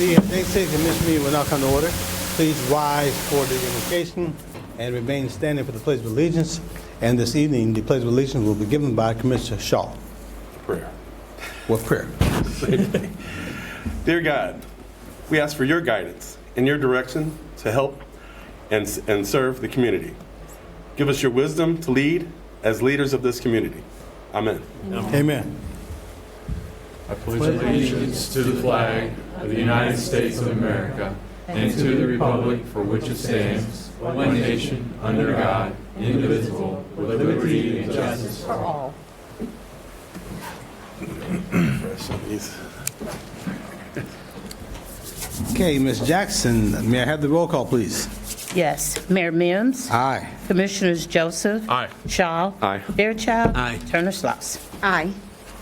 The next city commission meeting will now come to order. Please rise for the invocation and remain standing for the pledge of allegiance. And this evening, the pledge of allegiance will be given by Commissioner Shaw. Prayer. With prayer. Dear God, we ask for your guidance and your direction to help and serve the community. Give us your wisdom to lead as leaders of this community. Amen. Amen. I pledge allegiance to the flag of the United States of America and to the republic for which it stands, one nation, under God, indivisible, with liberty and justice for all. Okay, Ms. Jackson, may I have the roll call, please? Yes. Mayor Mims. Aye. Commissioners Joseph. Aye. Shaw. Aye. Fairchild. Aye. Turner-Sloss. Aye.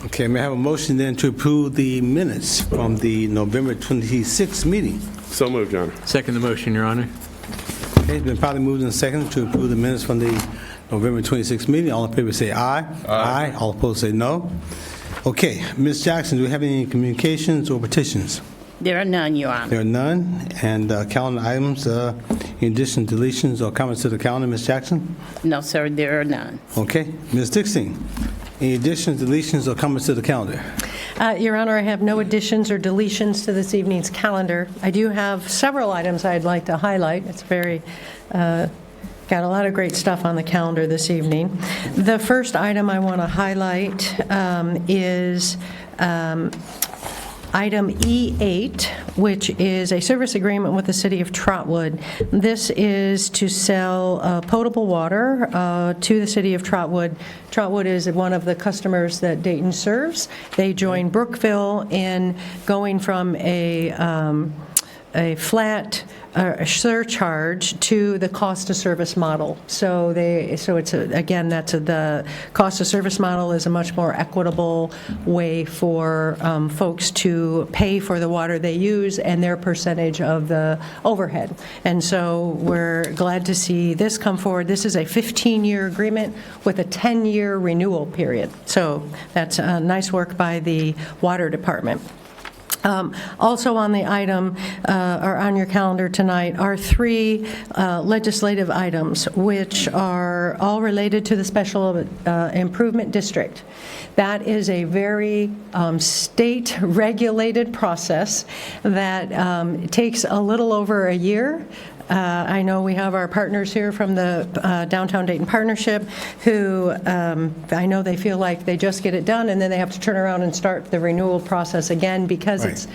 Okay, may I have a motion then to approve the minutes from the November 26th meeting? So moved, Your Honor. Second the motion, Your Honor. Okay, it's been probably moved and seconded to approve the minutes from the November 26th meeting. All in favor say aye. Aye. All opposed say no. Okay, Ms. Jackson, do we have any communications or petitions? There are none, Your Honor. There are none. And calendar items, in addition, deletions or comments to the calendar, Ms. Jackson? No, sir, there are none. Okay. Ms. Dixon, any additions, deletions, or comments to the calendar? Your Honor, I have no additions or deletions to this evening's calendar. I do have several items I'd like to highlight. It's got a lot of great stuff on the calendar this evening. The first item I want to highlight is item E8, which is a service agreement with the City of Trotwood. This is to sell potable water to the City of Trotwood. Trotwood is one of the customers that Dayton serves. They join Brookville in going from a flat surcharge to the cost of service model. So it's the cost of service model is a much more equitable way for folks to pay for the water they use and their percentage of the overhead. And so we're glad to see this come forward. This is a 15-year agreement with a 10-year renewal period. So that's nice work by the Water Department. Also on the item, or on your calendar tonight, are three legislative items, which are all related to the Special Improvement District. That is a very state-regulated process that takes a little over a year. I know we have our partners here from the Downtown Dayton Partnership who I know they feel like they just get it done and then they have to turn around and start the renewal process again because it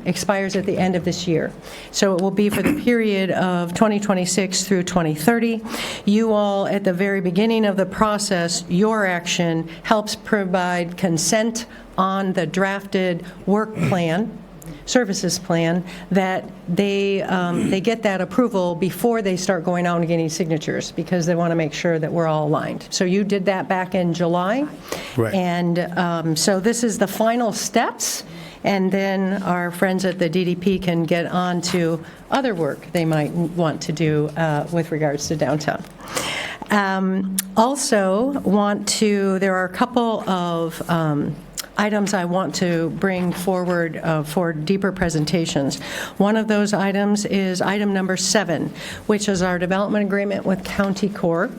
expires at the end of this year. So it will be for the period of 2026 through 2030. You all, at the very beginning of the process, your action helps provide consent on the drafted work plan, services plan, that they get that approval before they start going out and getting signatures because they want to make sure that we're all aligned. So you did that back in July. Right. And so this is the final steps, and then our friends at the DDP can get on to other work they might want to do with regards to downtown. There are a couple of items I want to bring forward for deeper presentations. One of those items is item number 7, which is our development agreement with County Corps.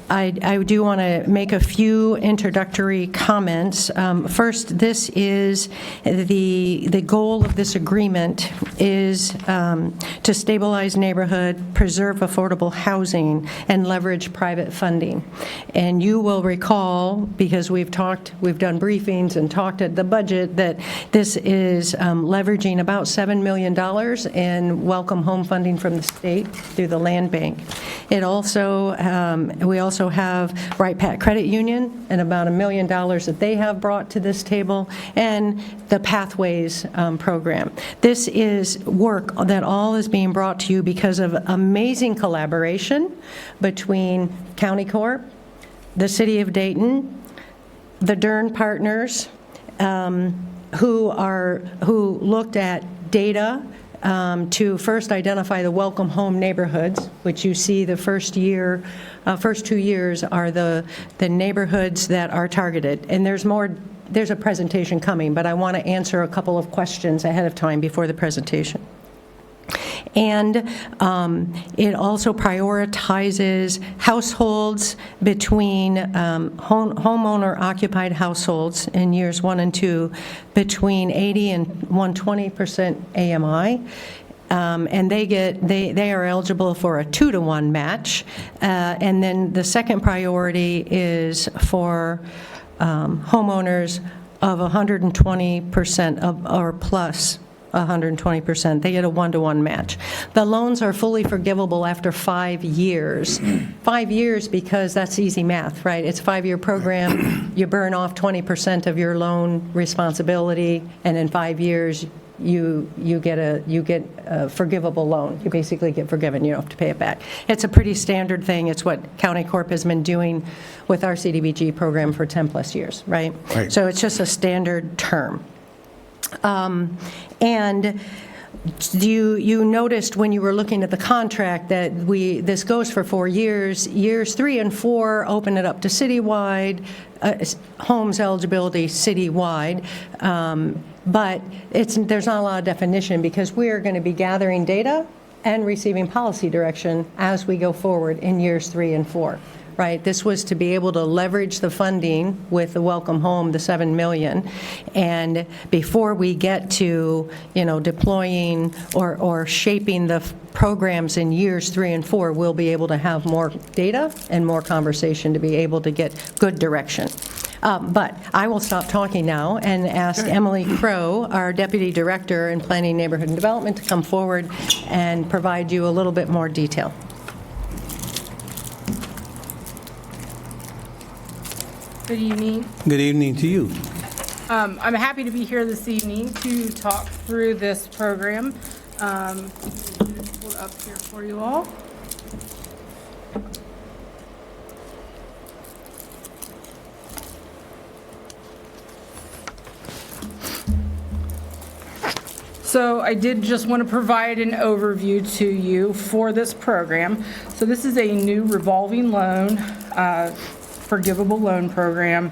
I do want to make a few introductory comments. First, this is the goal of this agreement is to stabilize neighborhood, preserve affordable housing, and leverage private funding. And you will recall, because we've done briefings and talked at the budget, that this is leveraging about $7 million in welcome home funding from the state through the land bank. It also, we also have Right Pat Credit Union and about $1 million that they have brought to this table, and the Pathways program. This is work that all is being brought to you because of amazing collaboration between County Corp, the City of Dayton, the Dern partners, who looked at data to first identify the welcome home neighborhoods, which you see the first 2 years are the neighborhoods that are targeted. And there's more there's a presentation coming, but I want to answer a couple of questions ahead of time before the presentation. And it also prioritizes households between homeowner-occupied households in years 1 and 2 between 80 and 120% AMI. And they are eligible for a 2-to-1 match. And then the second priority is for homeowners of 120% or plus 120%. They get a 1-to-1 match. The loans are fully forgivable after 5 years. 5 years because that's easy math, right? It's a 5-year program. You burn off 20% of your loan responsibility, and in 5 years, you get a forgivable loan. You basically get forgiven. You don't have to pay it back. It's a pretty standard thing. It's what County Corp has been doing with our CDBG program for 10 plus years, right? Right. So it's just a standard term. And you noticed when you were looking at the contract that this goes for 4 years. Years 3 and 4 open it up to citywide, homes eligibility citywide. But there's not a lot of definition because we're going to be gathering data and receiving policy direction as we go forward in years 3 and 4. Right, this was to be able to leverage the funding with the Welcome Home, the $7 million, and before we get to, deploying or shaping the programs in years 3 and 4, we'll be able to have more data and more conversation to be able to get good direction. But I will stop talking now and ask Emily Crow, our Deputy Director in Planning, Neighborhood, and Development, to come forward and provide you a little bit more detail. Good evening. Good evening to you. I'm happy to be here this evening to talk through this program. Pull it up here for you all. So I did just want to provide an overview to you for this program. So this is a new revolving loan, forgivable loan program,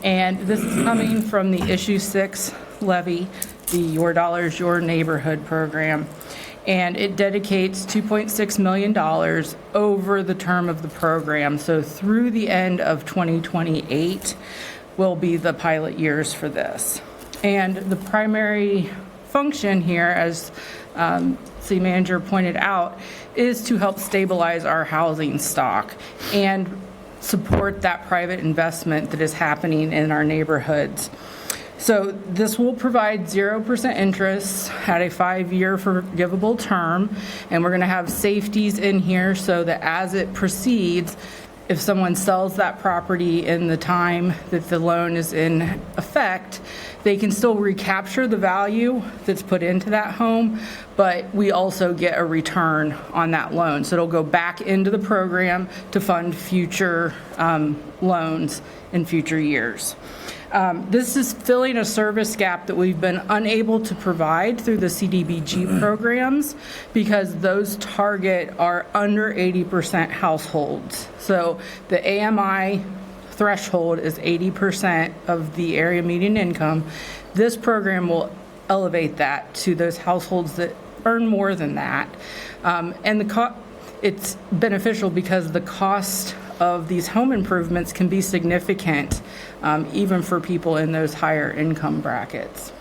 and this is coming from the Issue 6 levy, the Your Dollars, Your Neighborhood program, and it dedicates $2.6 million over the term of the program. So through the end of 2028 will be the pilot years for this. And the primary function here, as City Manager pointed out, is to help stabilize our housing stock and support that private investment that is happening in our neighborhoods. So this will provide 0% interest at a 5-year forgivable term, and we're going to have safeties in here so that as it proceeds, if someone sells that property in the time that the loan is in effect, they can still recapture the value that's put into that home, but we also get a return on that loan. So it'll go back into the program to fund future loans in future years. This is filling a service gap that we've been unable to provide through the CDBG programs because those target our under 80% households. So the AMI threshold is 80% of the area median income. This program will elevate that to those households that earn more than that. And it's beneficial because the cost of these home improvements can be significant, even for people in those higher income brackets.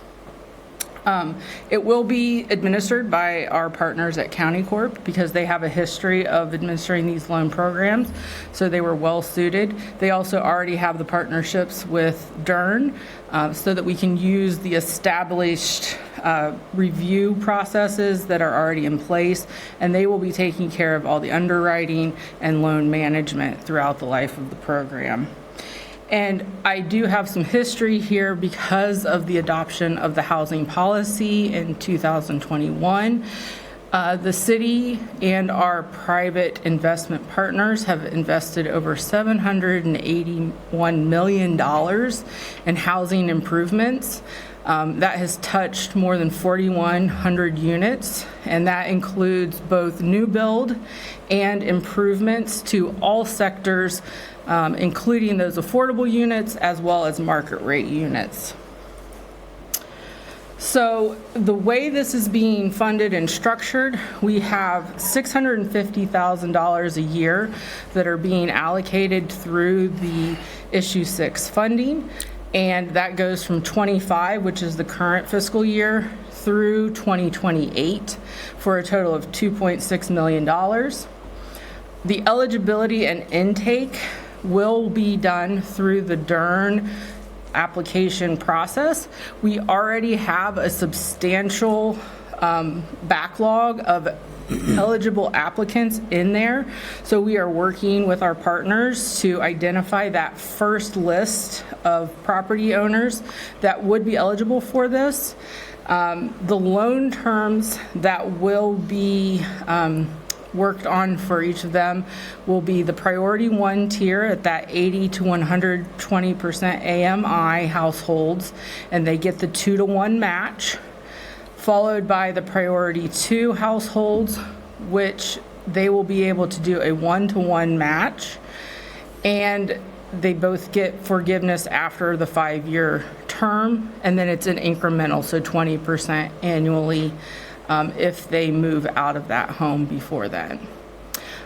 It will be administered by our partners at County Corp because they have a history of administering these loan programs, so they were well suited. They also already have the partnerships with Dern, so that we can use the established review processes that are already in place, and they will be taking care of all the underwriting and loan management throughout the life of the program. And I do have some history here because of the adoption of the housing policy in 2021. The city and our private investment partners have invested over $781 million in housing improvements. That has touched more than 4,100 units, and that includes both new build and improvements to all sectors, including those affordable units as well as market rate units. So the way this is being funded and structured, we have $650,000 a year that are being allocated through the Issue 6 funding, and that goes from 25, which is the current fiscal year, through 2028 for a total of $2.6 million. The eligibility and intake will be done through the DERN application process. We already have a substantial backlog of eligible applicants in there. So we are working with our partners to identify that first list of property owners that would be eligible for this. The loan terms that will be worked on for each of them will be the priority 1 tier at that 80 to 120% AMI households, and they get the 2-to-1 match, followed by the priority 2 households, which they will be able to do a 1-to-1 match, and they both get forgiveness after the 5-year term, and then it's an incremental, so 20% annually if they move out of that home before then.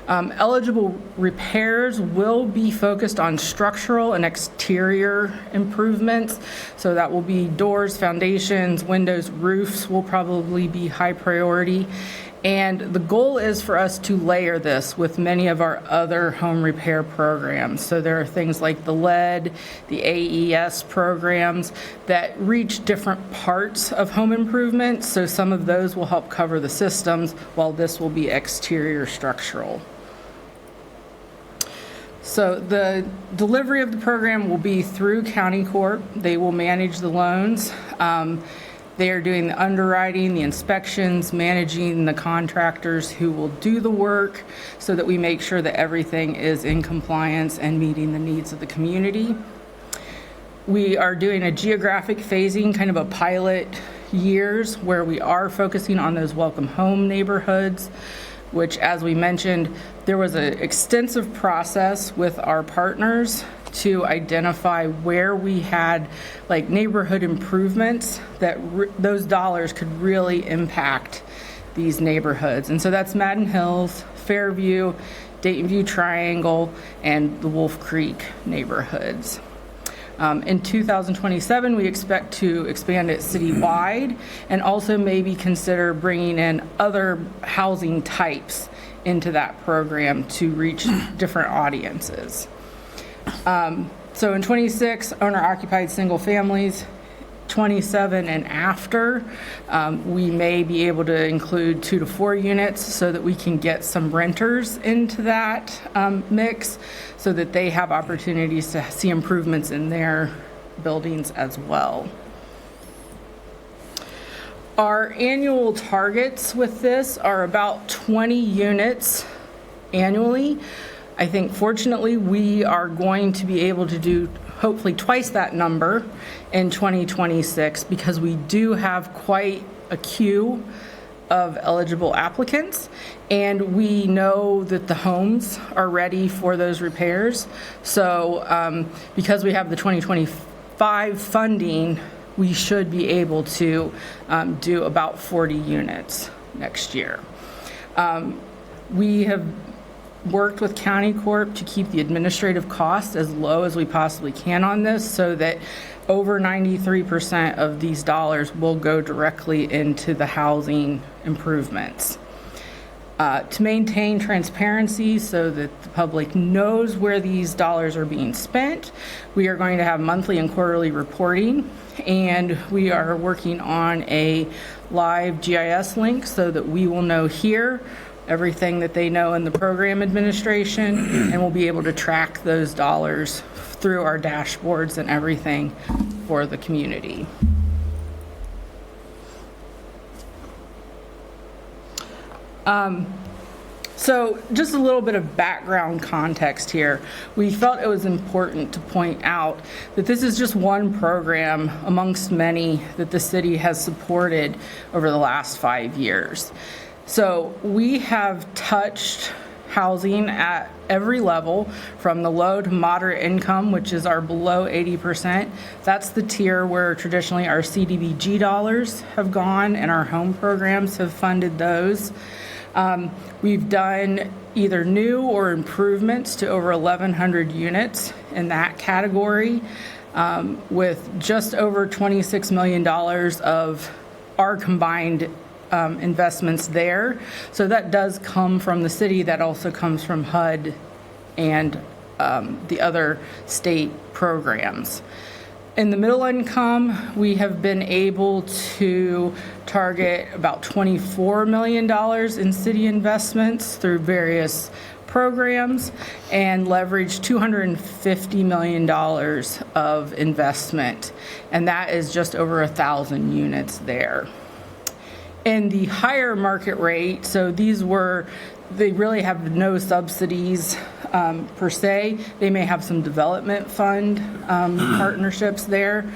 Eligible repairs will be focused on structural and exterior improvements. So that will be doors, foundations, windows, roofs will probably be high priority. And the goal is for us to layer this with many of our other home repair programs. So there are things like the LED, the AES programs that reach different parts of home improvement. So some of those will help cover the systems, while this will be exterior structural. So the delivery of the program will be through County Corp. They will manage the loans. They are doing the underwriting, the inspections, managing the contractors who will do the work so that we make sure that everything is in compliance and meeting the needs of the community. We are doing a geographic phasing, kind of a pilot years, where we are focusing on those welcome home neighborhoods, which, as we mentioned, there was an extensive process with our partners to identify where we had like neighborhood improvements that those dollars could really impact these neighborhoods. And so that's Madden Hills, Fairview, Dayton View Triangle, and the Wolf Creek neighborhoods. In 2027, we expect to expand it citywide and also maybe consider bringing in other housing types into that program to reach different audiences. So in 26, owner-occupied single families. 27 and after, we may be able to include 2 to 4 units so that we can get some renters into that mix so that they have opportunities to see improvements in their buildings as well. Our annual targets with this are about 20 units annually. I think fortunately we are going to be able to do hopefully twice that number in 2026 because we do have quite a queue of eligible applicants, and we know that the homes are ready for those repairs. So because we have the 2025 funding, we should be able to do about 40 units next year. We have worked with County Corp to keep the administrative costs as low as we possibly can on this so that over 93% of these dollars will go directly into the housing improvements. To maintain transparency so that the public knows where these dollars are being spent, we are going to have monthly and quarterly reporting, and we are working on a live GIS link so that we will know here everything that they know in the program administration, and we'll be able to track those dollars through our dashboards and everything for the community. So just a little bit of background context here. We felt it was important to point out that this is just one program amongst many that the city has supported over the last 5 years. So we have touched housing at every level, from the low to moderate income, which is our below 80%. That's the tier where traditionally our CDBG dollars have gone, and our home programs have funded those. We've done either new or improvements to over 1,100 units in that category, with just over $26 million of our combined investments there. So that does come from the city. That also comes from HUD and the other state programs. In the middle income, we have been able to target about $24 million in city investments through various programs and leverage $250 million of investment. And that is just over 1,000 units there. In the higher market rate, so they really have no subsidies per se. They may have some development fund partnerships there,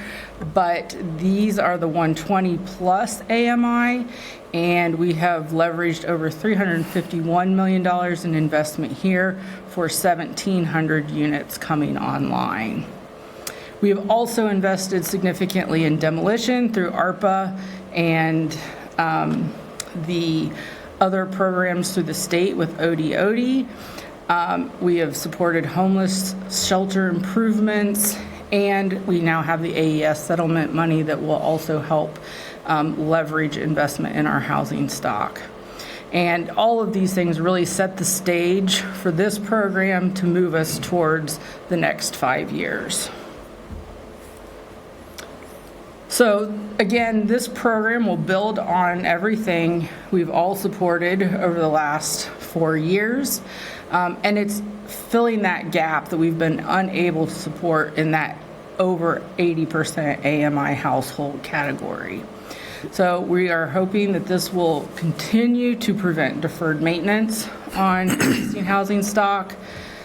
but these are the 120 plus AMI, and we have leveraged over $351 million in investment here for 1,700 units coming online. We have also invested significantly in demolition through ARPA and the other programs through the state with ODOD. We have supported homeless shelter improvements, and we now have the AES settlement money that will also help leverage investment in our housing stock. And all of these things really set the stage for this program to move us towards the next 5 years. So again, this program will build on everything we've all supported over the last 4 years, and it's filling that gap that we've been unable to support in that over 80% AMI household category. So we are hoping that this will continue to prevent deferred maintenance on existing housing stock,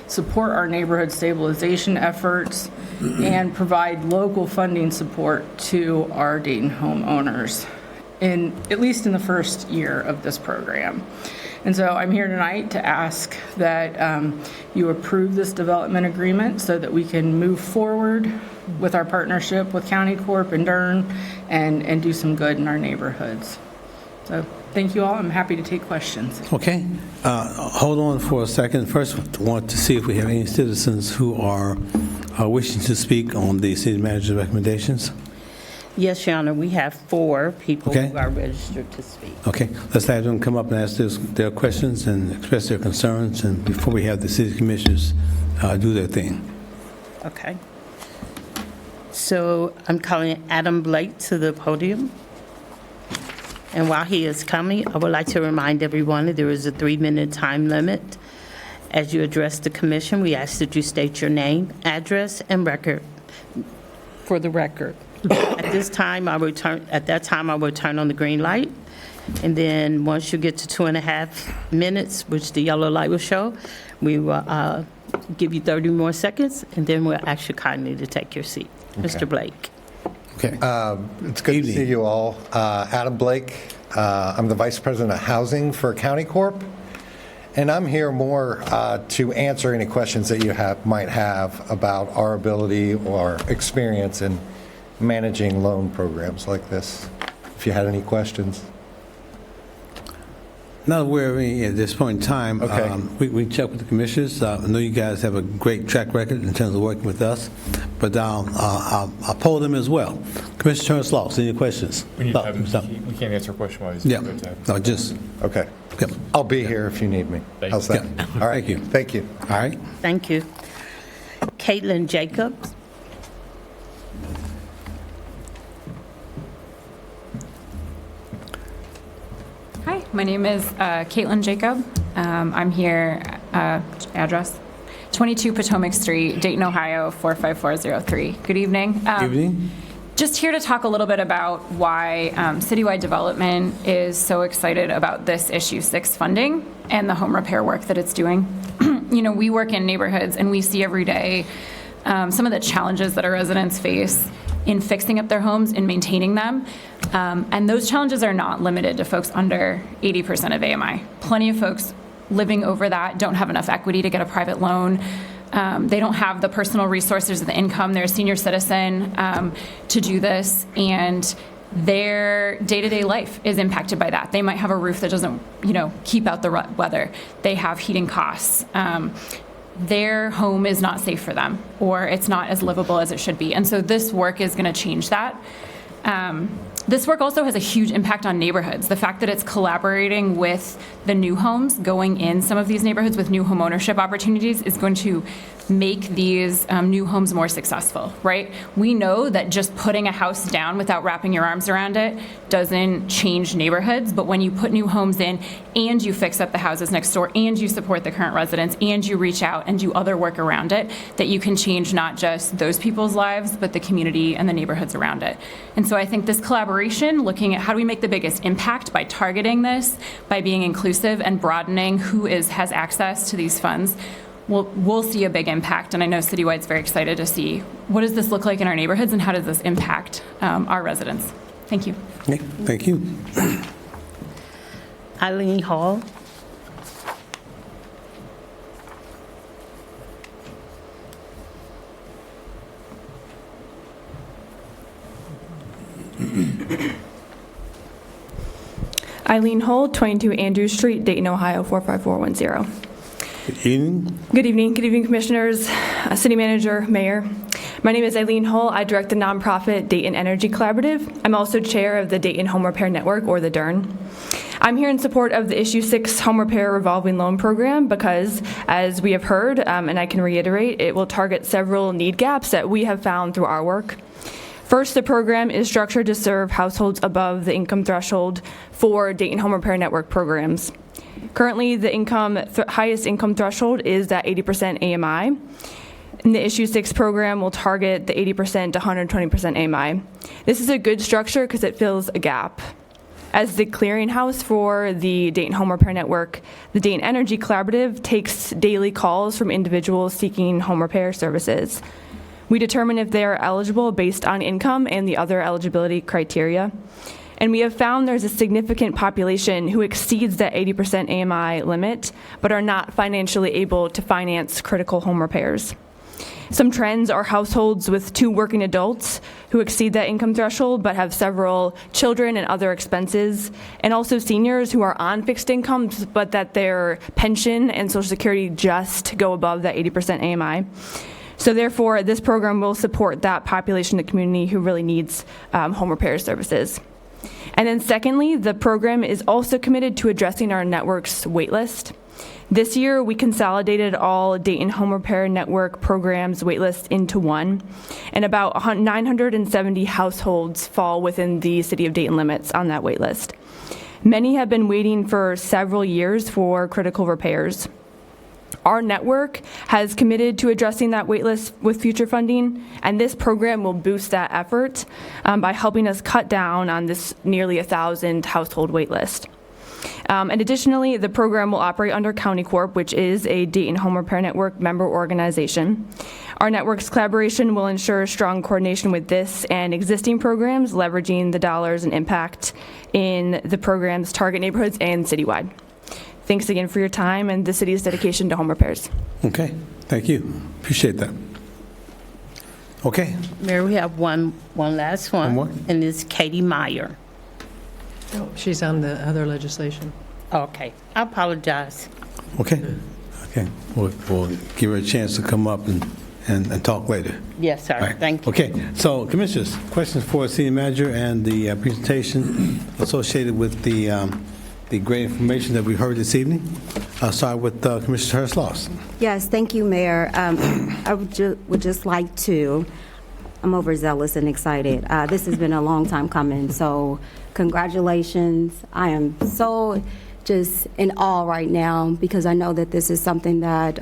support our neighborhood stabilization efforts, and provide local funding support to our Dayton homeowners, at least in the first year of this program. And so I'm here tonight to ask that you approve this development agreement so that we can move forward with our partnership with County Corp and Dern and do some good in our neighborhoods. So thank you all. I'm happy to take questions. Okay. Hold on for a second. First, I want to see if we have any citizens who are wishing to speak on the city manager's recommendations. Yes, Your Honor, we have 4 people Okay. who are registered to speak. Okay, let's have them come up and ask their questions and express their concerns, and before we have the city commissioners do their thing. Okay. So I'm calling Adam Blake to the podium. And while he is coming, I would like to remind everyone that there is a 3-minute time limit. As you address the commission, we ask that you state your name, address, and record for the record. At that time, I will turn on the green light. And then once you get to 2.5 minutes, which the yellow light will show, we will give you 30 more seconds, and then we'll ask you kindly to take your seat. Okay. Mr. Blake. Okay. It's good to see you all. Adam Blake, I'm the Vice President of Housing for County Corp, and I'm here more to answer any questions that you might have about our ability or experience in managing loan programs like this, if you had any questions. Not aware of any at this point in time. Okay. We check with the commissioners. I know you guys have a great track record in terms of working with us, but I'll poll them as well. Commissioner Turner-Sloss, any questions? We can't answer a question while he's Yeah. good to have. No, just, Okay. yep. I'll be here if you need me. Thank How's you. that? Yeah. All right. Thank you. Thank you. All right. Thank you. Caitlin Jacobs. Hi, my name is Caitlin Jacob. I'm here, address, 22 Potomac Street, Dayton, Ohio, 45403. Good evening. Evening. Just here to talk a little bit about why Citywide Development is so excited about this Issue 6 funding and the home repair work that it's doing. You know, we work in neighborhoods and we see every day some of the challenges that our residents face in fixing up their homes and maintaining them. And those challenges are not limited to folks under 80% of AMI. Plenty of folks living over that don't have enough equity to get a private loan. They don't have the personal resources or the income. They're a senior citizen to do this, and their day-to-day life is impacted by that. They might have a roof that doesn't, you know, keep out the weather. They have heating costs. Their home is not safe for them, or it's not as livable as it should be. And so this work is going to change that. This work also has a huge impact on neighborhoods. The fact that it's collaborating with the new homes going in some of these neighborhoods with new home ownership opportunities is going to make these new homes more successful, right? We know that just putting a house down without wrapping your arms around it doesn't change neighborhoods, but when you put new homes in and you fix up the houses next door and you support the current residents and you reach out and do other work around it, that you can change not just those people's lives, but the community and the neighborhoods around it. And so I think this collaboration, looking at how do we make the biggest impact by targeting this, by being inclusive and broadening who has access to these funds, we'll see a big impact. And I know Citywide's very excited to see what does this look like in our neighborhoods and how does this impact our residents. Thank you. Okay, thank you. Eileen Hall. Eileen Hull, 22 Andrews Street, Dayton, Ohio, 45410. Good evening. Good evening. Good evening, Commissioners, City Manager, Mayor. My name is Eileen Hull. I direct the nonprofit Dayton Energy Collaborative. I'm also chair of the Dayton Home Repair Network, or the DERN. I'm here in support of the Issue 6 Home Repair Revolving Loan Program because, as we have heard, and I can reiterate, it will target several need gaps that we have found through our work. First, the program is structured to serve households above the income threshold for Dayton Home Repair Network programs. Currently, the highest income threshold is that 80% AMI. And the Issue 6 program will target the 80% to 120% AMI. This is a good structure because it fills a gap. As the clearinghouse for the Dayton Home Repair Network, the Dayton Energy Collaborative takes daily calls from individuals seeking home repair services. We determine if they are eligible based on income and the other eligibility criteria. And we have found there's a significant population who exceeds that 80% AMI limit, but are not financially able to finance critical home repairs. Some trends are households with 2 working adults who exceed that income threshold but have several children and other expenses, and also seniors who are on fixed incomes but that their pension and Social Security just go above that 80% AMI. So therefore, this program will support that population of the community who really needs home repair services. And then secondly, the program is also committed to addressing our network's waitlist. This year, we consolidated all Dayton Home Repair Network programs waitlist into one, and about 970 households fall within the City of Dayton limits on that waitlist. Many have been waiting for several years for critical repairs. Our network has committed to addressing that waitlist with future funding, and this program will boost that effort by helping us cut down on this nearly 1,000 household waitlist. And additionally, the program will operate under County Corp, which is a Dayton Home Repair Network member organization. Our network's collaboration will ensure strong coordination with this and existing programs, leveraging the dollars and impact in the program's target neighborhoods and citywide. Thanks again for your time and the city's dedication to home repairs. Okay, thank you. Appreciate that. Okay. Mayor, we have one last one. One more? And it's Katie Meyer. Oh, she's on the other legislation. Okay, I apologize. Okay. Okay. We'll give her a chance to come up and talk later. Yes, sir. All right. Thank you. Okay, so Commissioners, questions for the City Manager and the presentation associated with the great information that we heard this evening. I'll start with Commissioner Turner-Sloss. Yes, thank you, Mayor. I would just like to, I'm overzealous and excited. This has been a long time coming, so congratulations. I am so just in awe right now because I know that this is something that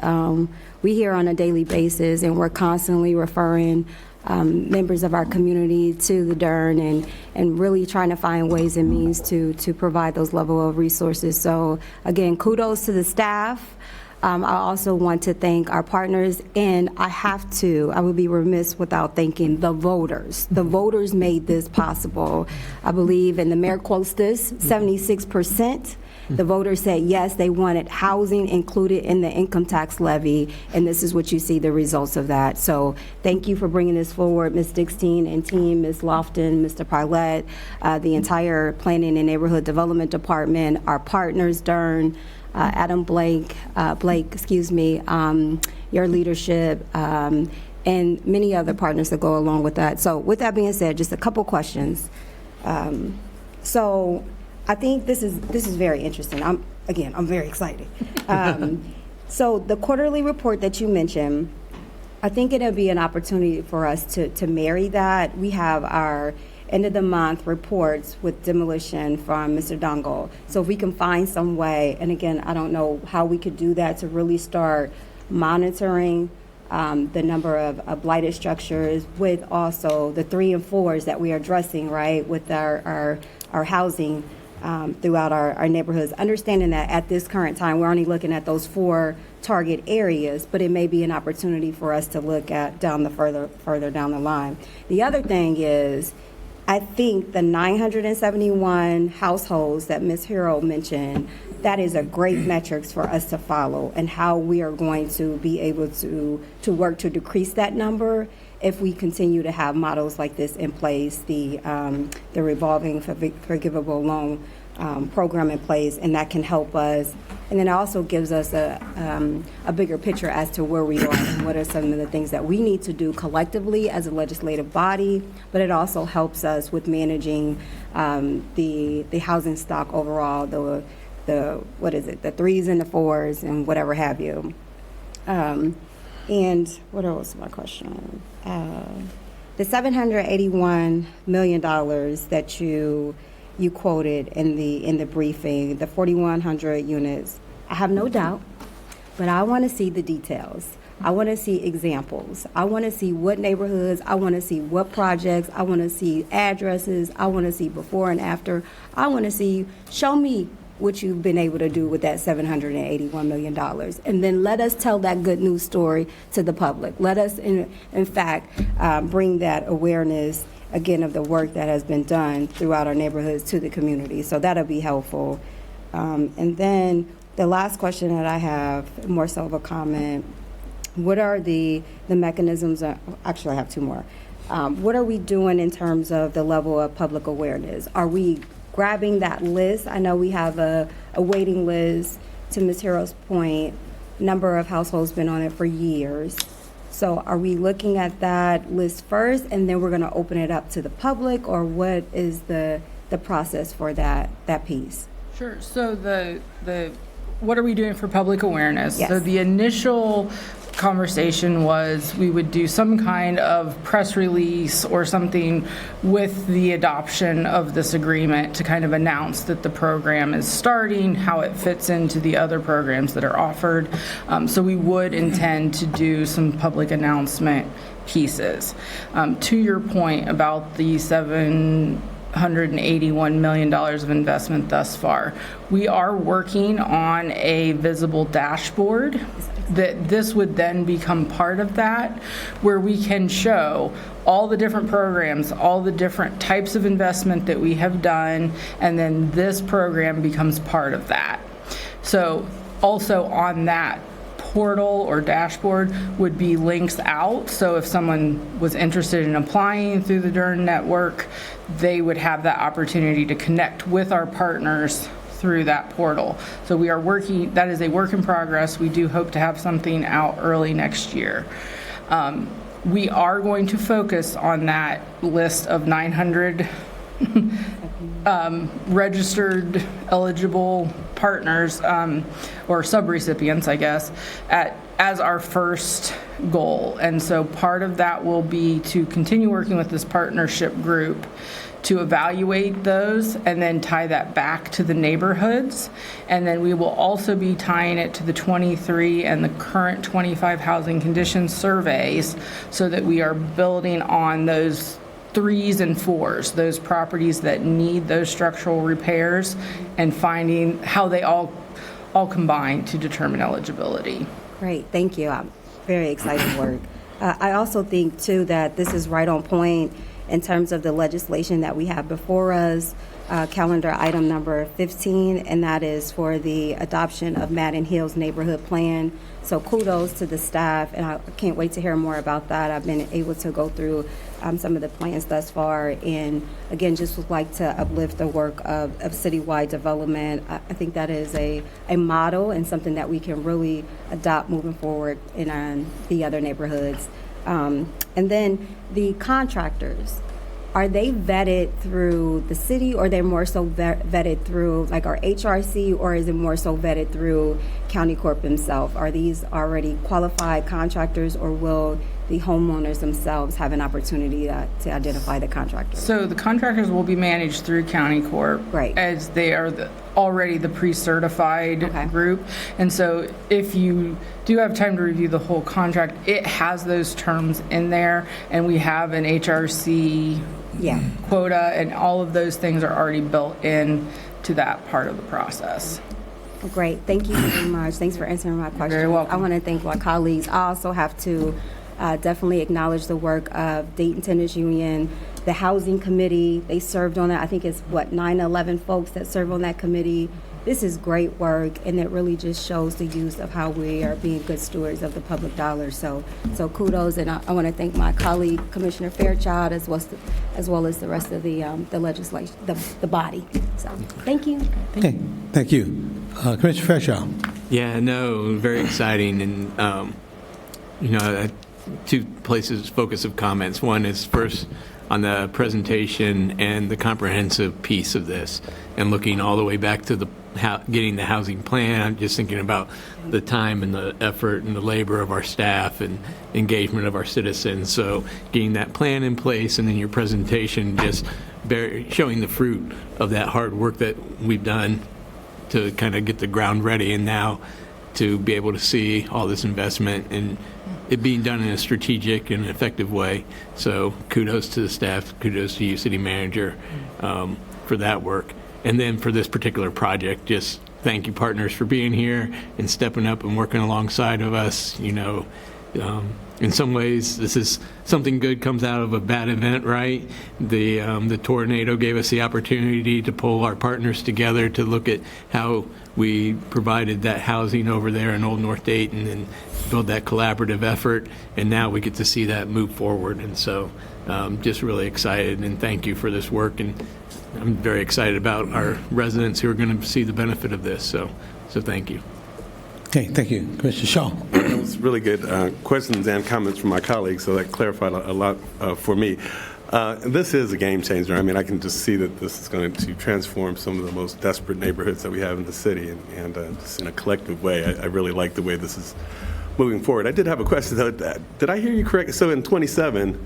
we hear on a daily basis, and we're constantly referring members of our community to the Dern and really trying to find ways and means to provide those level of resources. So again, kudos to the staff. I also want to thank our partners, and I would be remiss without thanking the voters. The voters made this possible. I believe, and the mayor quotes this, 76%. The voters said yes, they wanted housing included in the income tax levy, and this is what you see the results of that. So thank you for bringing this forward, Ms. Dixon and team, Ms. Lofton, Mr. Pilette, the entire Planning and Neighborhood Development Department, our partners, Dern, Adam Blake, your leadership, and many other partners that go along with that. So with that being said, just a couple questions. So I think this is very interesting. I'm very excited. So the quarterly report that you mentioned, I think it'll be an opportunity for us to marry that. We have our end of the month reports with demolition from Mr. Dongle. So if we can find some way, and again, I don't know how we could do that to really start monitoring the number of blighted structures with also the 3 and 4s that we are addressing, right, with our housing throughout our neighborhoods, understanding that at this current time, we're only looking at those 4 target areas, but it may be an opportunity for us to look at further down the line. The other thing is, I think the 971 households that Ms. Hero mentioned, that is a great metrics for us to follow, and how we are going to be able to work to decrease that number if we continue to have models like this in place, the revolving forgivable loan program in place, and that can help us. And then it also gives us a bigger picture as to where we are and what are some of the things that we need to do collectively as a legislative body, but it also helps us with managing the housing stock overall, the 3s and the 4s and whatever have you. And what else was my question? The $781 million that you quoted in the briefing, the 4,100 units, I have no doubt, but I want to see the details. I want to see examples. I want to see what neighborhoods, I want to see what projects, I want to see addresses, I want to see before and after. I want to see, show me what you've been able to do with that $781 million. And then let us tell that good news story to the public. Let us, in fact, bring that awareness, again, of the work that has been done throughout our neighborhoods to the community. So that'll be helpful. And then the last question that I have, more so of a comment, what are the mechanisms? Actually, I have 2 more. What are we doing in terms of the level of public awareness? Are we grabbing that list? I know we have a waiting list, to Ms. Hero's point, number of households been on it for years. So are we looking at that list first, and then we're going to open it up to the public, or what is the process for that piece? Sure. So the what are we doing for public awareness? Yes. So the initial conversation was we would do some kind of press release or something with the adoption of this agreement to kind of announce that the program is starting, how it fits into the other programs that are offered. So we would intend to do some public announcement pieces. To your point about the $781 million of investment thus far, we are working on a visible dashboard that this would then become part of that, where we can show all the different programs, all the different types of investment that we have done, and then this program becomes part of that. So also on that portal or dashboard would be links out. So if someone was interested in applying through the Dern network, they would have that opportunity to connect with our partners through that portal. So we are working, that is a work in progress. We do hope to have something out early next year. We are going to focus on that list of 900 registered eligible partners or subrecipients, I guess, at as our first goal. And so part of that will be to continue working with this partnership group to evaluate those and then tie that back to the neighborhoods. And then we will also be tying it to the 23 and the current 25 housing condition surveys so that we are building on those 3s and 4s, those properties that need those structural repairs, and finding how they all combine to determine eligibility. Great, thank you. Very exciting work. I also think, too, that this is right on point in terms of the legislation that we have before us, calendar item number 15, and that is for the adoption of Madden Hills Neighborhood Plan. So kudos to the staff, and I can't wait to hear more about that. I've been able to go through some of the plans thus far, and again, just would like to uplift the work of citywide development. I think that is a model and something that we can really adopt moving forward in the other neighborhoods. And then the contractors, are they vetted through the city, or are they more so vetted through like our HRC, or is it more so vetted through County Corp themselves? Are these already qualified contractors, or will the homeowners themselves have an opportunity to identify the contractors? So the contractors will be managed through County Corp. Right. As they are already the pre-certified group. And so if you do have time to review the whole contract, it has those terms in there, and we have an HRC quota, and all of those things are already built in to that part of the process. Well, great. Thank you very much. Thanks for answering my question. Very welcome. I want to thank my colleagues. I also have to definitely acknowledge the work of Dayton Tennis Union, the Housing Committee. They served on that. I think it's, 9-11 folks that serve on that committee. This is great work, and it really just shows the use of how we are being good stewards of the public dollar. So kudos, and I want to thank my colleague, Commissioner Fairchild, as well as the rest of the legislation, the body. So thank you. Okay, thank you. Commissioner Fairchild. Yeah, no, very exciting, and two places focus of comments. One is first on the presentation and the comprehensive piece of this, and looking all the way back to getting the housing plan. I'm just thinking about the time and the effort and the labor of our staff and engagement of our citizens. So getting that plan in place, and then your presentation just showing the fruit of that hard work that we've done to kind of get the ground ready, and now to be able to see all this investment and it being done in a strategic and effective way. So kudos to the staff, kudos to you, City Manager, for that work. And then for this particular project, just thank you, partners, for being here and stepping up and working alongside of us. In some ways, this is something good comes out of a bad event, right? The tornado gave us the opportunity to pull our partners together to look at how we provided that housing over there in Old North Dayton and build that collaborative effort, and now we get to see that move forward. And so just really excited, and thank you for this work, and I'm very excited about our residents who are going to see the benefit of this, so thank you. Okay, thank you. Commissioner Shaw. It was really good questions and comments from my colleagues, so that clarified a lot for me. This is a game changer. I mean, I can just see that this is going to transform some of the most desperate neighborhoods that we have in the city, and just in a collective way. I really like the way this is moving forward. I did have a question, though. Did I hear you correct? So in 27,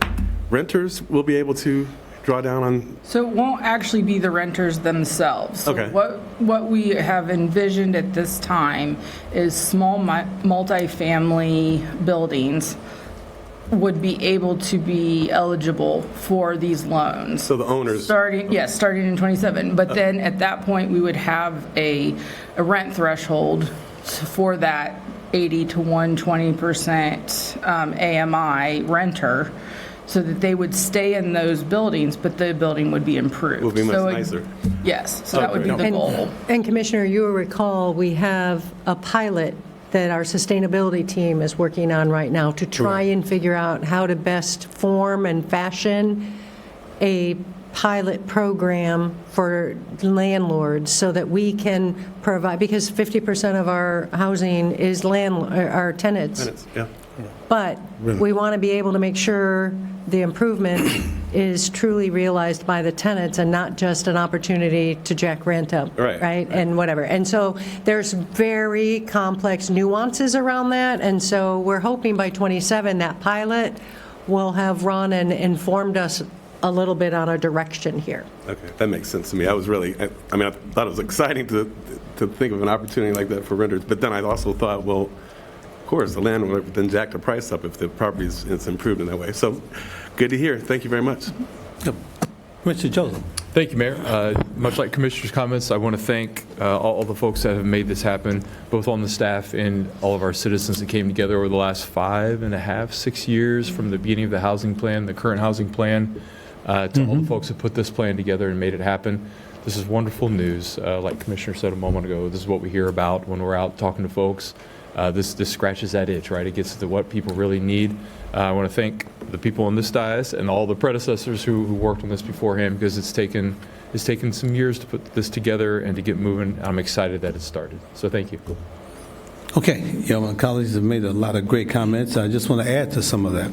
renters will be able to draw down on? So it won't actually be the renters themselves. So Okay. What we have envisioned at this time is small multifamily buildings would be able to be eligible for these loans. So the owners. Starting in 27. But then at that point, we would have a rent threshold for that 80 to 120% AMI renter, so that they would stay in those buildings, but the building would be improved. Will be much So nicer. Yes, so that would be the And- goal. And Commissioner, you will recall, we have a pilot that our sustainability team is working on right now to try and figure out how to best form and fashion a pilot program for landlords so that we can provide, because 50% of our housing is our tenants. Tenants, yeah. But we want to be able to make sure the improvement is truly realized by the tenants and not just an opportunity to jack rent up, right? And whatever. And so there's very complex nuances around that, and so we're hoping by 27 that pilot will have run and informed us a little bit on a direction here. Okay, that makes sense to me. I was really, I mean, I thought it was exciting to think of an opportunity like that for renters, but then I also thought, well, of course, the landlord would then jack the price up if the property is improved in that way. So, good to hear. Thank you very much. Mr. Joseph. Thank you, Mayor. Much like Commissioner's comments, I want to thank all the folks that have made this happen, both on the staff and all of our citizens that came together over the last 5.5, 6 years from the beginning of the housing plan, the current housing plan, to all the folks that put this plan together and made it happen. This is wonderful news. Like Commissioner said a moment ago, this is what we hear about when we're out talking to folks. This scratches that itch, right? It gets to what people really need. I want to thank the people on this dais and all the predecessors who worked on this beforehand, because it's taken some years to put this together and to get moving. I'm excited that it started. So thank you. Okay, my colleagues have made a lot of great comments. I just want to add to some of that.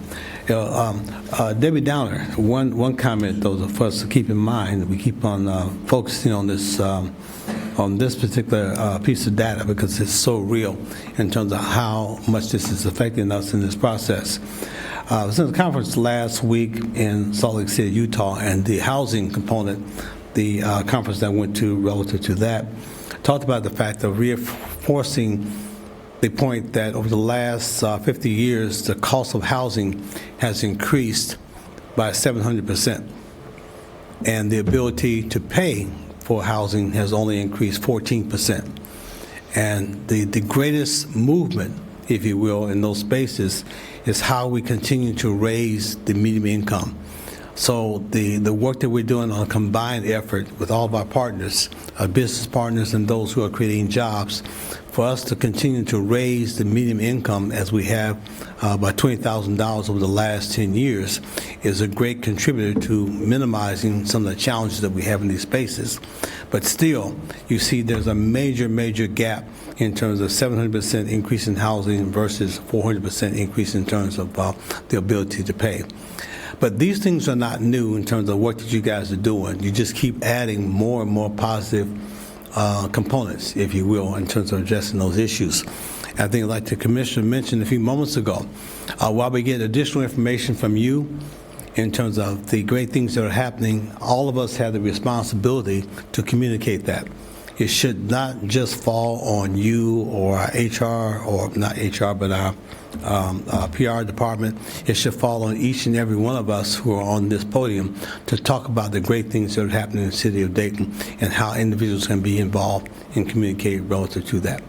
Debbie Downer, one comment, though, for us to keep in mind, we keep on focusing on this particular piece of data because it's so real in terms of how much this is affecting us in this process. I was in a conference last week in Salt Lake City, Utah, and the housing component, the conference that I went to relative to that, talked about the fact of reinforcing the point that over the last 50 years, the cost of housing has increased by 700%, and the ability to pay for housing has only increased 14%. And the greatest movement, if you will, in those spaces is how we continue to raise the median income. So the work that we're doing on a combined effort with all of our partners, our business partners and those who are creating jobs, for us to continue to raise the median income as we have by $20,000 over the last 10 years is a great contributor to minimizing some of the challenges that we have in these spaces. But still, you see there's a major, major gap in terms of 700% increase in housing versus 400% increase in terms of the ability to pay. But these things are not new in terms of what that you guys are doing. You just keep adding more and more positive components, if you will, in terms of addressing those issues. I think, like the Commissioner mentioned a few moments ago, while we get additional information from you in terms of the great things that are happening, all of us have the responsibility to communicate that. It should not just fall on you or our HR, or not HR, but our PR department. It should fall on each and every one of us who are on this podium to talk about the great things that are happening in the city of Dayton and how individuals can be involved and communicate relative to that.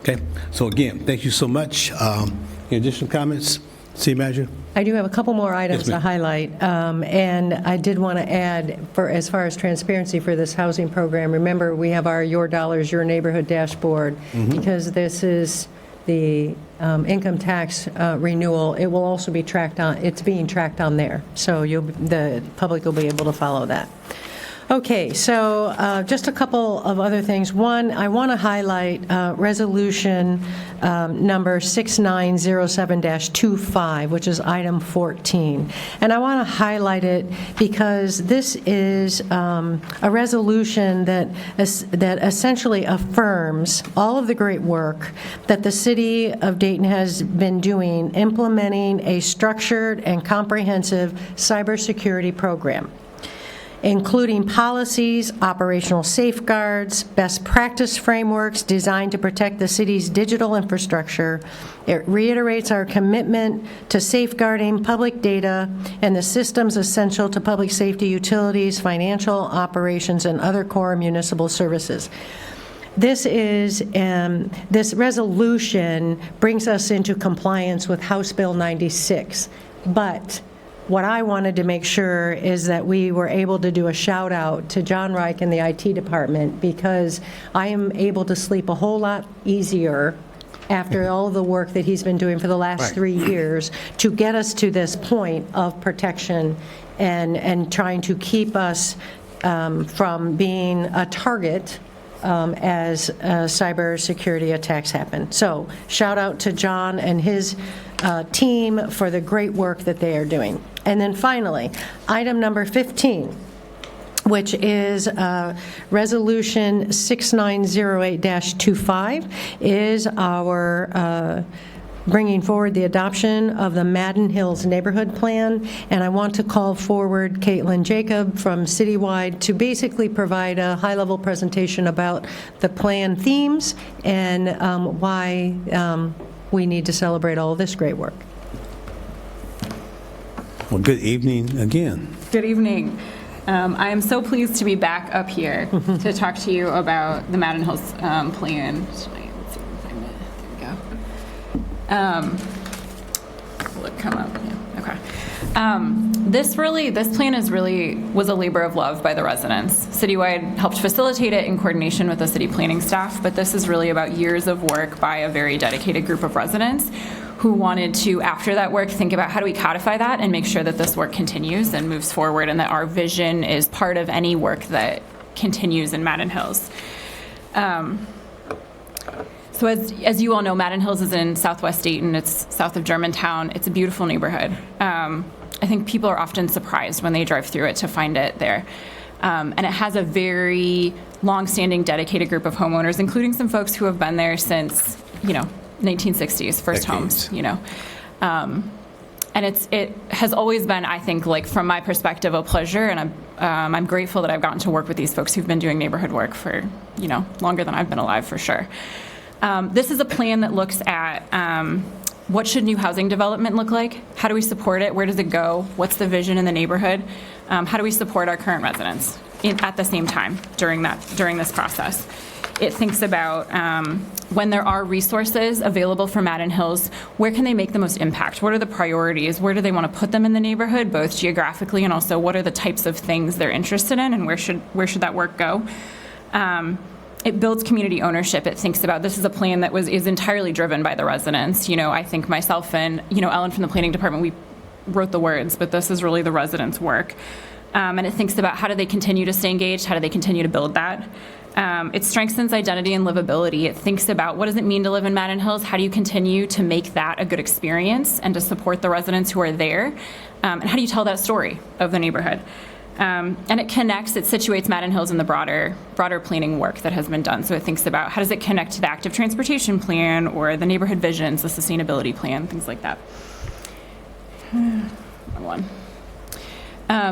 Okay? So again, thank you so much. Any additional comments? City Manager? I do have a couple more items to highlight, and I did want to add, as far as transparency for this housing program, remember we have our Your Dollars, Your Neighborhood dashboard, because this is the income tax renewal. It will also be tracked on, it's being tracked on there, so the public will be able to follow that. Okay, so just a couple of other things. One, I want to highlight resolution number 6907-25, which is item 14. And I want to highlight it because this is a resolution that essentially affirms all of the great work that the city of Dayton has been doing implementing a structured and comprehensive cybersecurity program, including policies, operational safeguards, best practice frameworks designed to protect the city's digital infrastructure. It reiterates our commitment to safeguarding public data and the systems essential to public safety utilities, financial operations, and other core municipal services. This resolution brings us into compliance with House Bill 96, but what I wanted to make sure is that we were able to do a shout out to John Reich and the IT department, because I am able to sleep a whole lot easier after all the work that he's been doing for the last 3 years to get us to this point of protection and trying to keep us from being a target as cybersecurity attacks happen. So shout out to John and his team for the great work that they are doing. And then finally, item number 15, which is Resolution 6908-25, is our bringing forward the adoption of the Madden Hills Neighborhood Plan. And I want to call forward Caitlin Jacob from Citywide to basically provide a high-level presentation about the plan themes and why we need to celebrate all this great work. Well, good evening again. Good evening. I am so pleased to be back up here to talk to you about the Madden Hills plan. Let's see if I can find it. There we go. Will it come up? Yeah. Okay. This plan was a labor of love by the residents. Citywide helped facilitate it in coordination with the city planning staff, but this is really about years of work by a very dedicated group of residents who wanted to, after that work, think about how do we codify that and make sure that this work continues and moves forward and that our vision is part of any work that continues in Madden Hills. So as you all know, Madden Hills is in southwest Dayton. It's south of Germantown. It's a beautiful neighborhood. I think people are often surprised when they drive through it to find it there. And it has a very long-standing, dedicated group of homeowners, including some folks who have been there since, 1960s, first homes, And it has always been, I think, like from my perspective, a pleasure, and I'm grateful that I've gotten to work with these folks who've been doing neighborhood work for, longer than I've been alive, for sure. This is a plan that looks at what should new housing development look like? How do we support it? Where does it go? What's the vision in the neighborhood? How do we support our current residents at the same time during this process? It thinks about when there are resources available for Madden Hills, where can they make the most impact? What are the priorities? Where do they want to put them in the neighborhood, both geographically and also what are the types of things they're interested in and where should that work go? It builds community ownership. It thinks about, this is a plan that is entirely driven by the residents. I think myself and, Ellen from the planning department, we wrote the words, but this is really the residents' work. And it thinks about how do they continue to stay engaged? How do they continue to build that? It strengthens identity and livability. It thinks about what does it mean to live in Madden Hills? How do you continue to make that a good experience and to support the residents who are there? And how do you tell that story of the neighborhood? And it situates Madden Hills in the broader planning work that has been done. So it thinks about how does it connect to the active transportation plan or the neighborhood visions, the sustainability plan, things like that. One.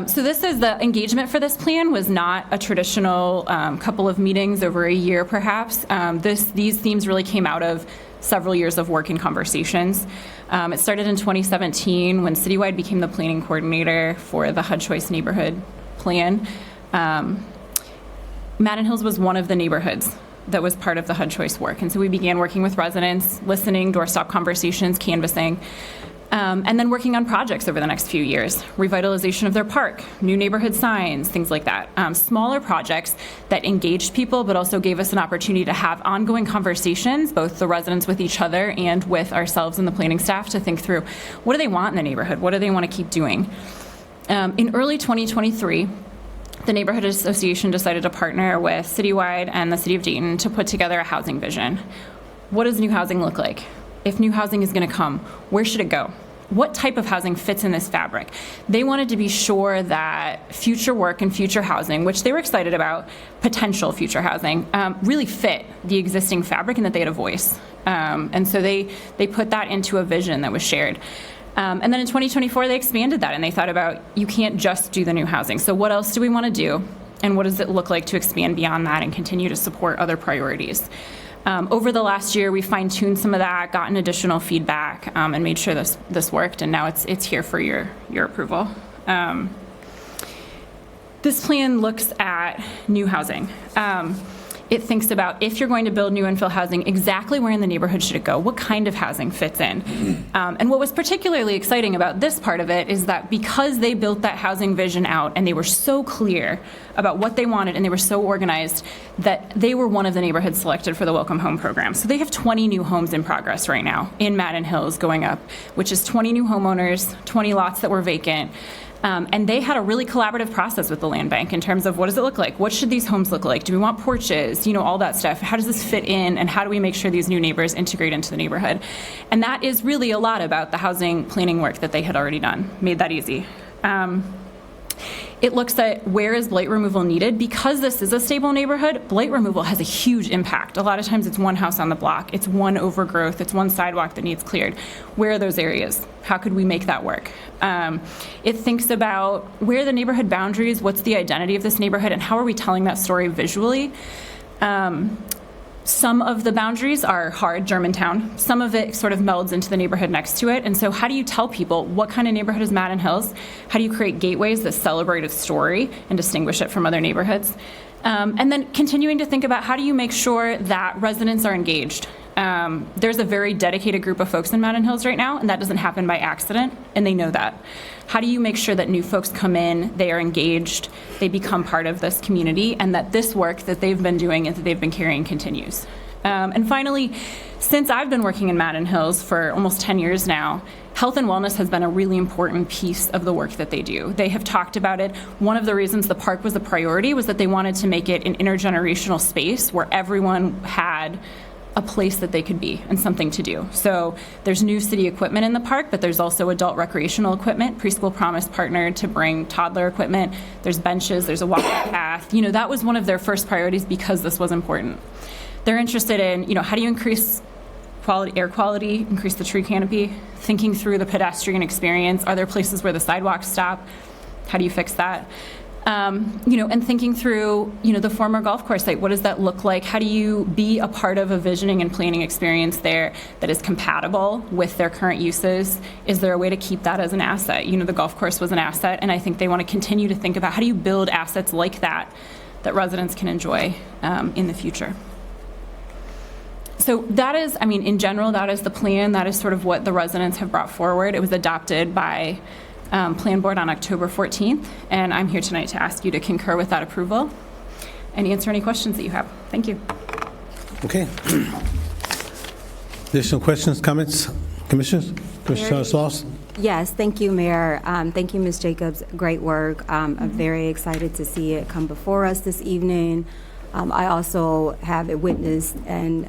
So this is the engagement for this plan was not a traditional couple of meetings over a year, perhaps. These themes really came out of several years of work and conversations. It started in 2017 when Citywide became the planning coordinator for the HUD Choice neighborhood plan. Madden Hills was one of the neighborhoods that was part of the HUD Choice work. And so we began working with residents, listening, doorstop conversations, canvassing, and then working on projects over the next few years. Revitalization of their park, new neighborhood signs, things like that. Smaller projects that engaged people, but also gave us an opportunity to have ongoing conversations, both the residents with each other and with ourselves and the planning staff to think through, what do they want in the neighborhood? What do they want to keep doing? In early 2023, the Neighborhood Association decided to partner with Citywide and the City of Dayton to put together a housing vision. What does new housing look like? If new housing is going to come, where should it go? What type of housing fits in this fabric? They wanted to be sure that future work and future housing, which they were excited about, potential future housing, really fit the existing fabric and that they had a voice. And so they put that into a vision that was shared. And then in 2024, they expanded that and they thought about, you can't just do the new housing. So what else do we want to do? And what does it look like to expand beyond that and continue to support other priorities? Over the last year, we fine-tuned some of that, gotten additional feedback, and made sure this worked, and now it's here for your approval. This plan looks at new housing. It thinks about if you're going to build new infill housing, exactly where in the neighborhood should it go? What kind of housing fits in? And what was particularly exciting about this part of it is that because they built that housing vision out and they were so clear about what they wanted and they were so organized that they were one of the neighborhoods selected for the Welcome Home program. So they have 20 new homes in progress right now in Madden Hills going up, which is 20 new homeowners, 20 lots that were vacant. And they had a really collaborative process with the land bank in terms of what does it look like? What should these homes look like? Do we want porches? All that stuff. How does this fit in? And how do we make sure these new neighbors integrate into the neighborhood? And that is really a lot about the housing planning work that they had already done. Made that easy. It looks at where is blight removal needed. Because this is a stable neighborhood, blight removal has a huge impact. A lot of times it's one house on the block, it's one overgrowth, it's one sidewalk that needs cleared. Where are those areas? How could we make that work? It thinks about where are the neighborhood boundaries, what's the identity of this neighborhood, and how are we telling that story visually? Some of the boundaries are hard, Germantown. Some of it sort of melds into the neighborhood next to it. And so how do you tell people what kind of neighborhood is Madden Hills? How do you create gateways that celebrate a story and distinguish it from other neighborhoods? And then continuing to think about how do you make sure that residents are engaged? There's a very dedicated group of folks in Madden Hills right now, and that doesn't happen by accident, and they know that. How do you make sure that new folks come in, they are engaged, they become part of this community, and that this work that they've been doing and that they've been carrying continues? And finally, since I've been working in Madden Hills for almost 10 years now, health and wellness has been a really important piece of the work that they do. They have talked about it. One of the reasons the park was a priority was that they wanted to make it an intergenerational space where everyone had a place that they could be and something to do. So there's new city equipment in the park, but there's also adult recreational equipment. Preschool Promise partnered to bring toddler equipment. There's benches, there's a walking path. That was one of their first priorities because this was important. They're interested in, how do you increase air quality, increase the tree canopy, thinking through the pedestrian experience. Are there places where the sidewalks stop? How do you fix that? And thinking through, the former golf course site, what does that look like? How do you be a part of a visioning and planning experience there that is compatible with their current uses? Is there a way to keep that as an asset? The golf course was an asset, and I think they want to continue to think about how do you build assets like that residents can enjoy in the future. So that is, in general, that is the plan. That is sort of what the residents have brought forward. It was adopted by Plan Board on October 14th, and I'm here tonight to ask you to concur with that approval and answer any questions that you have. Thank you. Okay. Additional questions, comments, commissioners? Commissioner Turner-Sloss? Yes, thank you, Mayor. Thank you, Ms. Jacobs. Great work. I'm very excited to see it come before us this evening. I also have witnessed and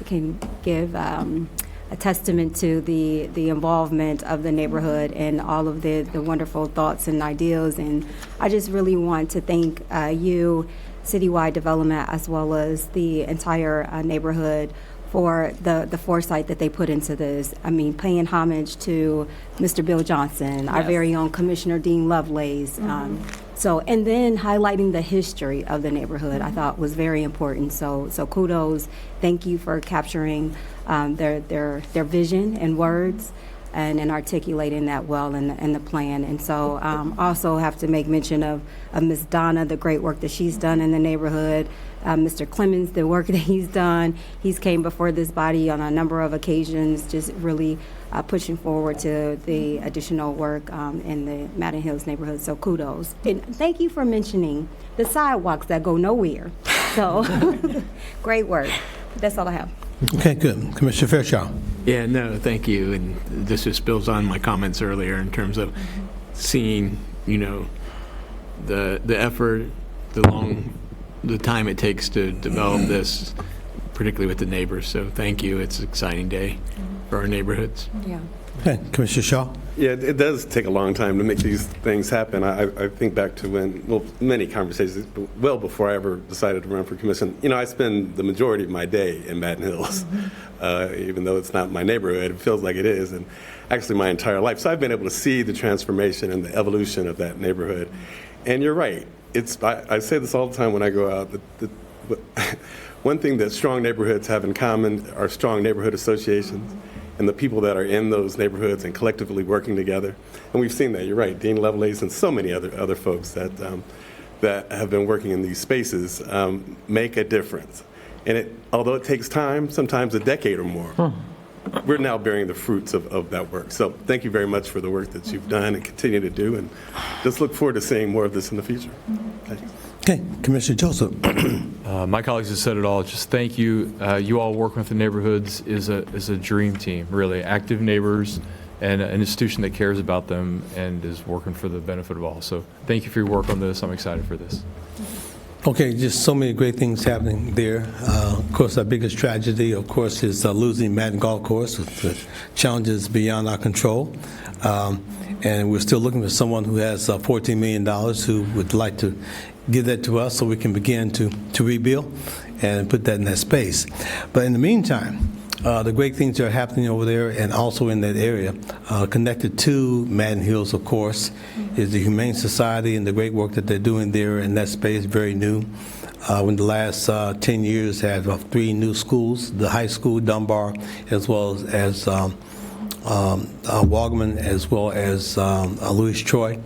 can give a testament to the involvement of the neighborhood and all of the wonderful thoughts and ideas. And I just really want to thank you, Citywide Development, as well as the entire neighborhood for the foresight that they put into this. Paying homage to Mr. Bill Johnson, our very own Commissioner Dean Lovelace. And then highlighting the history of the neighborhood, I thought was very important. So kudos. Thank you for capturing their vision in words and articulating that well in the plan. And so also have to make mention of Ms. Donna, the great work that she's done in the neighborhood. Mr. Clemens, the work that he's done. He's came before this body on a number of occasions, just really pushing forward to the additional work in the Madden Hills neighborhood. So kudos. And thank you for mentioning the sidewalks that go nowhere. So great work. That's all I have. Okay, good. Commissioner Fairchild? Yeah, no, thank you. And this just builds on my comments earlier in terms of seeing, the effort, the time it takes to develop this, particularly with the neighbors. So thank you. It's an exciting day for our neighborhoods. Yeah. Okay, Commissioner Shaw? Yeah, it does take a long time to make these things happen. I think back to many conversations, well before I ever decided to run for commission. I spend the majority of my day in Madden Hills, even though it's not my neighborhood. It feels like it is, and actually my entire life. So I've been able to see the transformation and the evolution of that neighborhood. And you're right. I say this all the time when I go out. One thing that strong neighborhoods have in common are strong neighborhood associations and the people that are in those neighborhoods and collectively working together. And we've seen that. You're right. Dean Lovelace and so many other folks that have been working in these spaces make a difference. And although it takes time, sometimes a decade or more, we're now bearing the fruits of that work. So thank you very much for the work that you've done and continue to do, and just look forward to seeing more of this in the future. Thanks. Okay, Commissioner Joseph. My colleagues have said it all. Just thank you. You all working with the neighborhoods is a dream team, really. Active neighbors and an institution that cares about them and is working for the benefit of all. So thank you for your work on this. I'm excited for this. Okay, just so many great things happening there. Of course, our biggest tragedy, of course, is losing Madden Golf Course. The challenges beyond our control. And we're still looking for someone who has $14 million who would like to give that to us so we can begin to rebuild and put that in that space. But in the meantime, the great things that are happening over there and also in that area, connected to Madden Hills, of course, is the Humane Society and the great work that they're doing there in that space, very new. In the last 10 years, had 3 new schools, the high school, Dunbar, as well as Wagman, as well as Louis Troy.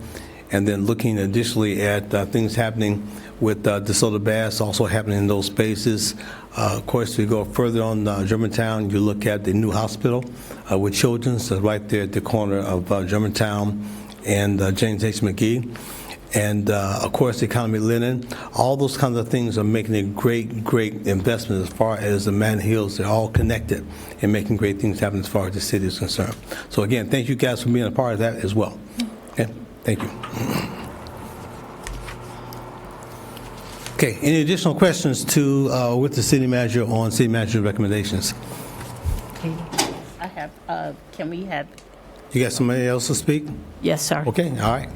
And then looking additionally at things happening with DeSoto Bass, also happening in those spaces. Of course, we go further on Germantown, you look at the new hospital with Children's right there at the corner of Germantown and James H. McGee. And, of course, the economy linen. All those kinds of things are making a great, great investment as far as the Madden Hills. They're all connected and making great things happen as far as the city is concerned. So, again, thank you guys for being a part of that as well. Okay, thank you. Okay, any additional questions to with the city manager on city manager's recommendations? I have, can we have, You got somebody else to speak? yes, sir. Okay, all right.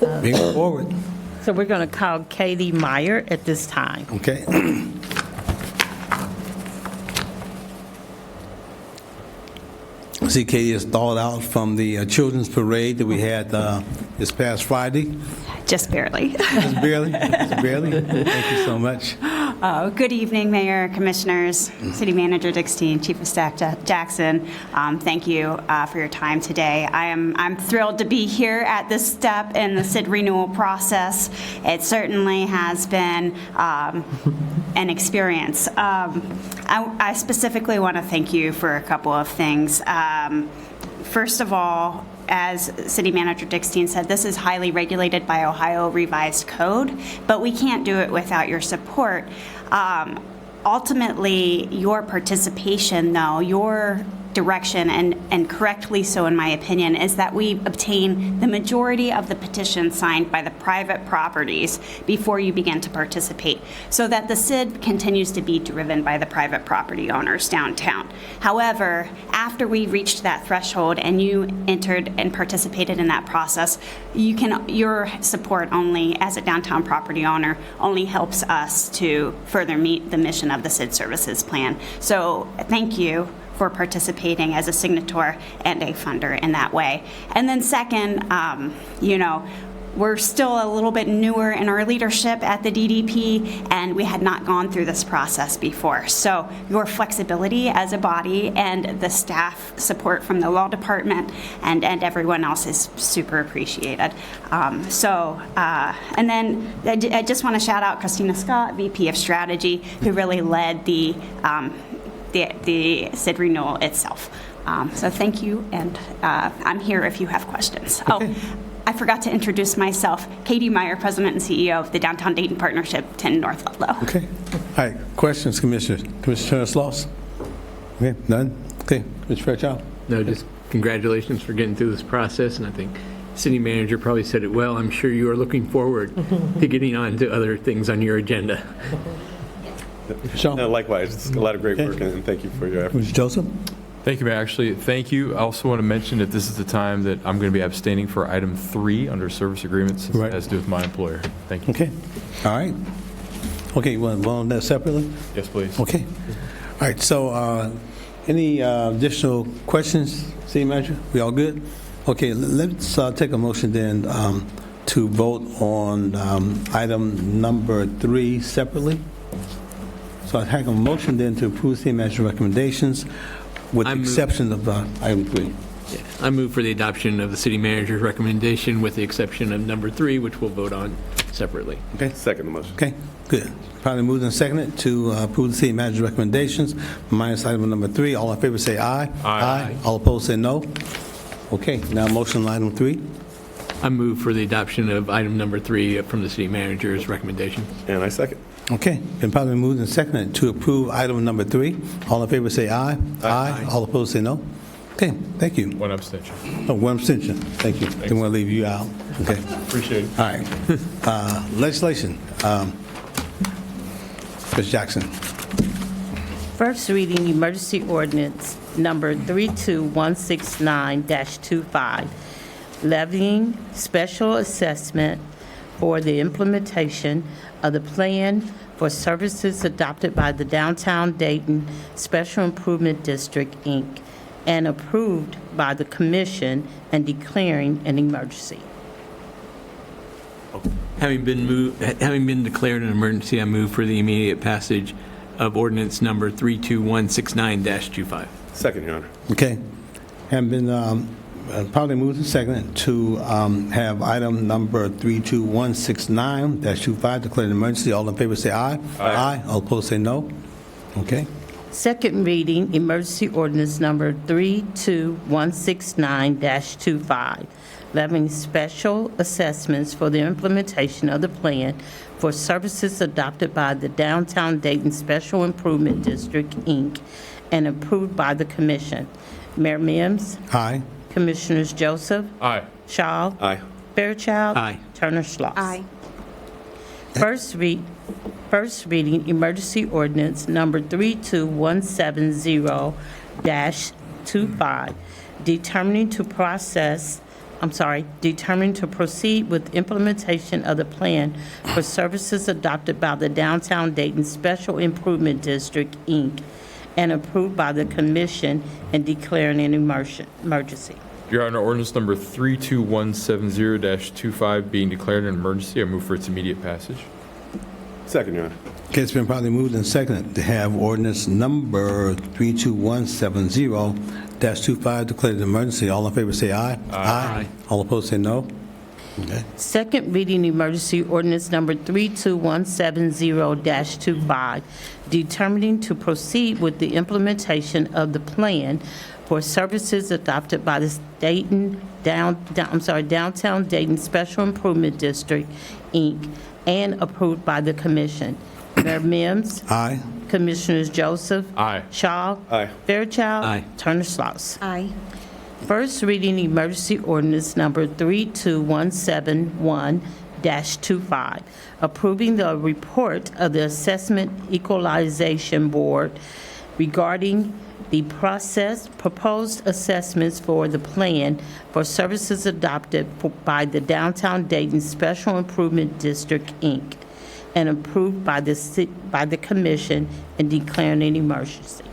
Bring it forward. So we're going to call Katie Meyer at this time. Okay. See, Katie has thawed out from the children's parade that we had this past Friday. Just barely. Just barely? Just barely? Thank you so much. Good evening, Mayor, Commissioners, City Manager Dixon, Chief of Staff Jackson. Thank you for your time today. I'm thrilled to be here at this step in the SID renewal process. It certainly has been an experience. I specifically want to thank you for a couple of things. First of all, as City Manager Dixon said, this is highly regulated by Ohio Revised Code, but we can't do it without your support. Ultimately, your participation, though, your direction, and correctly so in my opinion, is that we obtain the majority of the petitions signed by the private properties before you begin to participate, so that the SID continues to be driven by the private property owners downtown. However, after we reached that threshold and you entered and participated in that process, your support only as a downtown property owner only helps us to further meet the mission of the SID services plan. So thank you for participating as a signator and a funder in that way. And then second, we're still a little bit newer in our leadership at the DDP, and we had not gone through this process before. So your flexibility as a body and the staff support from the law department and everyone else is super appreciated. And then I just want to shout out Christina Scott, VP of Strategy, who really led the SID renewal itself. So thank you, and I'm here if you have questions. Okay. Oh, I forgot to introduce myself. Katie Meyer, President and CEO of the Downtown Dayton Partnership, 10 North Ludlow. Okay. All right. Questions, Commissioner? Commissioner Turner-Sloss? Okay. None? Okay. Mr. Fairchild? No, just congratulations for getting through this process, and I think City Manager probably said it well. I'm sure you are looking forward to getting on to other things on your agenda. Likewise, it's a lot of great work, and thank you for your efforts. Mr. Joseph? Thank you, Mayor. Actually, thank you. I also want to mention that this is the time that I'm going to be abstaining for item 3 under service agreements, since it has to do with my employer. Thank you. Okay. All right. Okay, you want to vote on that separately? Yes, please. Okay. All right, so any additional questions, City Manager? We all good? Okay, let's take a motion then to vote on item number 3 separately. So I have a motion then to approve City Manager's recommendations with the exception of item 3. Yeah, I move for the adoption of the City Manager's recommendation with the exception of number 3, which we'll vote on separately. Okay. Second the motion. Okay, good. Probably moved and seconded to approve the City Manager's recommendations minus item number 3. All in favor say aye. Aye. All opposed say no. Okay, now motion on item 3. I move for the adoption of item number 3 from the City Manager's recommendation. And I second. Okay, been probably moved and seconded to approve item number 3. All in favor say aye. Aye. All opposed say no. Okay, thank you. One abstention. Oh, one abstention. Thank you. Didn't want to leave you out. Okay. Appreciate it. All right. Legislation. Ms. Jackson. First reading, emergency ordinance number 32169-25, levying special assessment for the implementation of the plan for services adopted by the Downtown Dayton Special Improvement District, Inc., and approved by the commission and declaring an emergency. Having been declared an emergency, I move for the immediate passage of ordinance number 32169-25. Second, Your Honor. Okay. Have been probably moved and seconded to have item number 32169-25 declared an emergency. All in favor say aye. Aye. All opposed say no. Okay. Second reading, emergency ordinance number 32169-25, levying special assessments for the implementation of the plan for services adopted by the Downtown Dayton Special Improvement District, Inc., and approved by the commission. Mayor Mims. Aye. Commissioners Joseph. Aye. Shaw. Aye. Fairchild. Aye. Turner-Sloss. Aye. First reading, emergency ordinance number 32170-25, determining to proceed with implementation of the plan for services adopted by the Downtown Dayton Special Improvement District, Inc., and approved by the commission and declaring an emergency. Your Honor, ordinance number 32170-25 being declared an emergency, I move for its immediate passage. Second, Your Honor. Okay, it's been probably moved and seconded to have ordinance number 32170-25 declared an emergency. All in favor say aye. Aye. All opposed say no. Okay. Second reading, emergency ordinance number 32170-25, determining to proceed with the implementation of the plan for services adopted by the Downtown Dayton Special Improvement District, Inc., and approved by the commission. Mayor Mims. Aye. Commissioners Joseph. Aye. Shaw. Aye. Fairchild. Aye. Turner-Sloss. Aye. First reading, emergency ordinance number 32171-25, approving the report of the Assessment Equalization Board regarding the proposed assessments for the plan for services adopted by the Downtown Dayton Special Improvement District, Inc., and approved by the commission and declaring an emergency.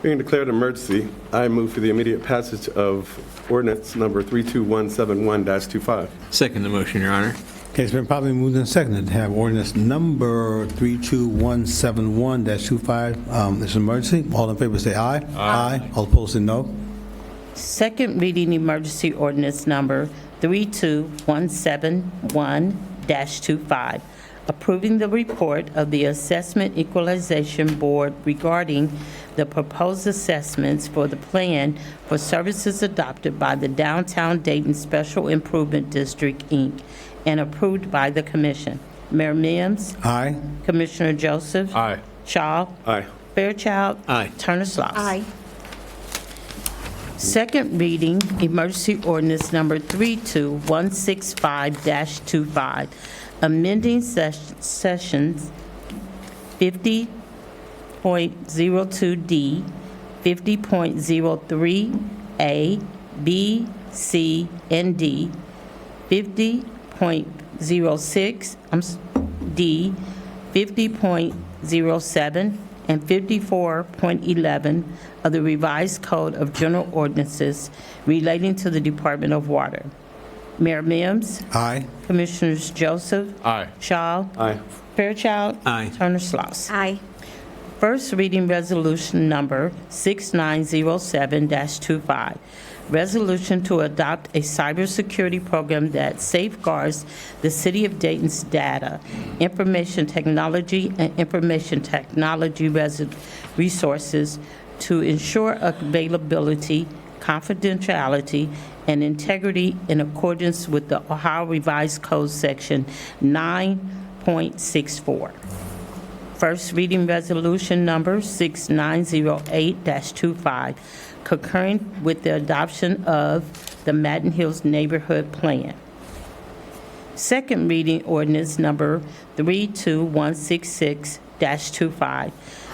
Being declared an emergency, I move for the immediate passage of ordinance number 32171-25. Second the motion, Your Honor. Okay, it's been probably moved and seconded to have ordinance number 32171-25 as an emergency. All in favor say aye. Aye. All opposed say no. Second reading, emergency ordinance number 32171-25, approving the report of the Assessment Equalization Board regarding the proposed assessments for the plan for services adopted by the Downtown Dayton Special Improvement District, Inc., and approved by the commission. Mayor Mims. Aye. Commissioner Joseph. Aye. Shaw. Aye. Fairchild. Aye. Turner-Sloss. Aye. Second reading, emergency ordinance number 32165-25, amending sections 50.02D, 50.03A, B, C, and D, 50.06 D, 50.07, and 54.11 of the Revised Code of General Ordinances relating to the Department of Water. Mayor Mims. Aye. Commissioners Joseph. Aye. Shaw. Aye. Fairchild. Aye. Turner-Sloss. Aye. First reading resolution number 6907-25. Resolution to adopt a cybersecurity program that safeguards the City of Dayton's data, information technology, and information technology resources to ensure availability, confidentiality, and integrity in accordance with the Ohio Revised Code Section 9.64. First reading resolution number 6908-25, concurrent with the adoption of the Madden Hills Neighborhood Plan. Second reading ordinance number 32166-25,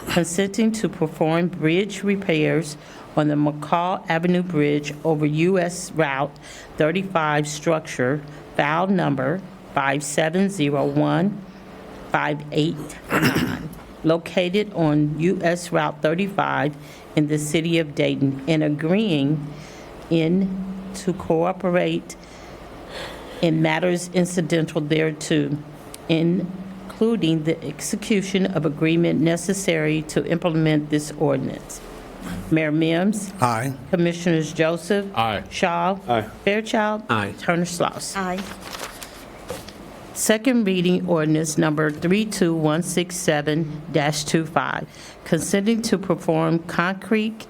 consenting to perform bridge repairs on the McCall Avenue Bridge over U.S. Route 35 structure, file number 5701589, located on U.S. Route 35 in the city of Dayton, and agreeing to cooperate in matters incidental thereto, including the execution of agreement necessary to implement this ordinance. Mayor Mims. Aye. Commissioners Joseph. Aye. Shaw. Aye. Fairchild. Aye. Turner-Sloss. Aye. Second reading ordinance number 32167-25, consenting to perform concrete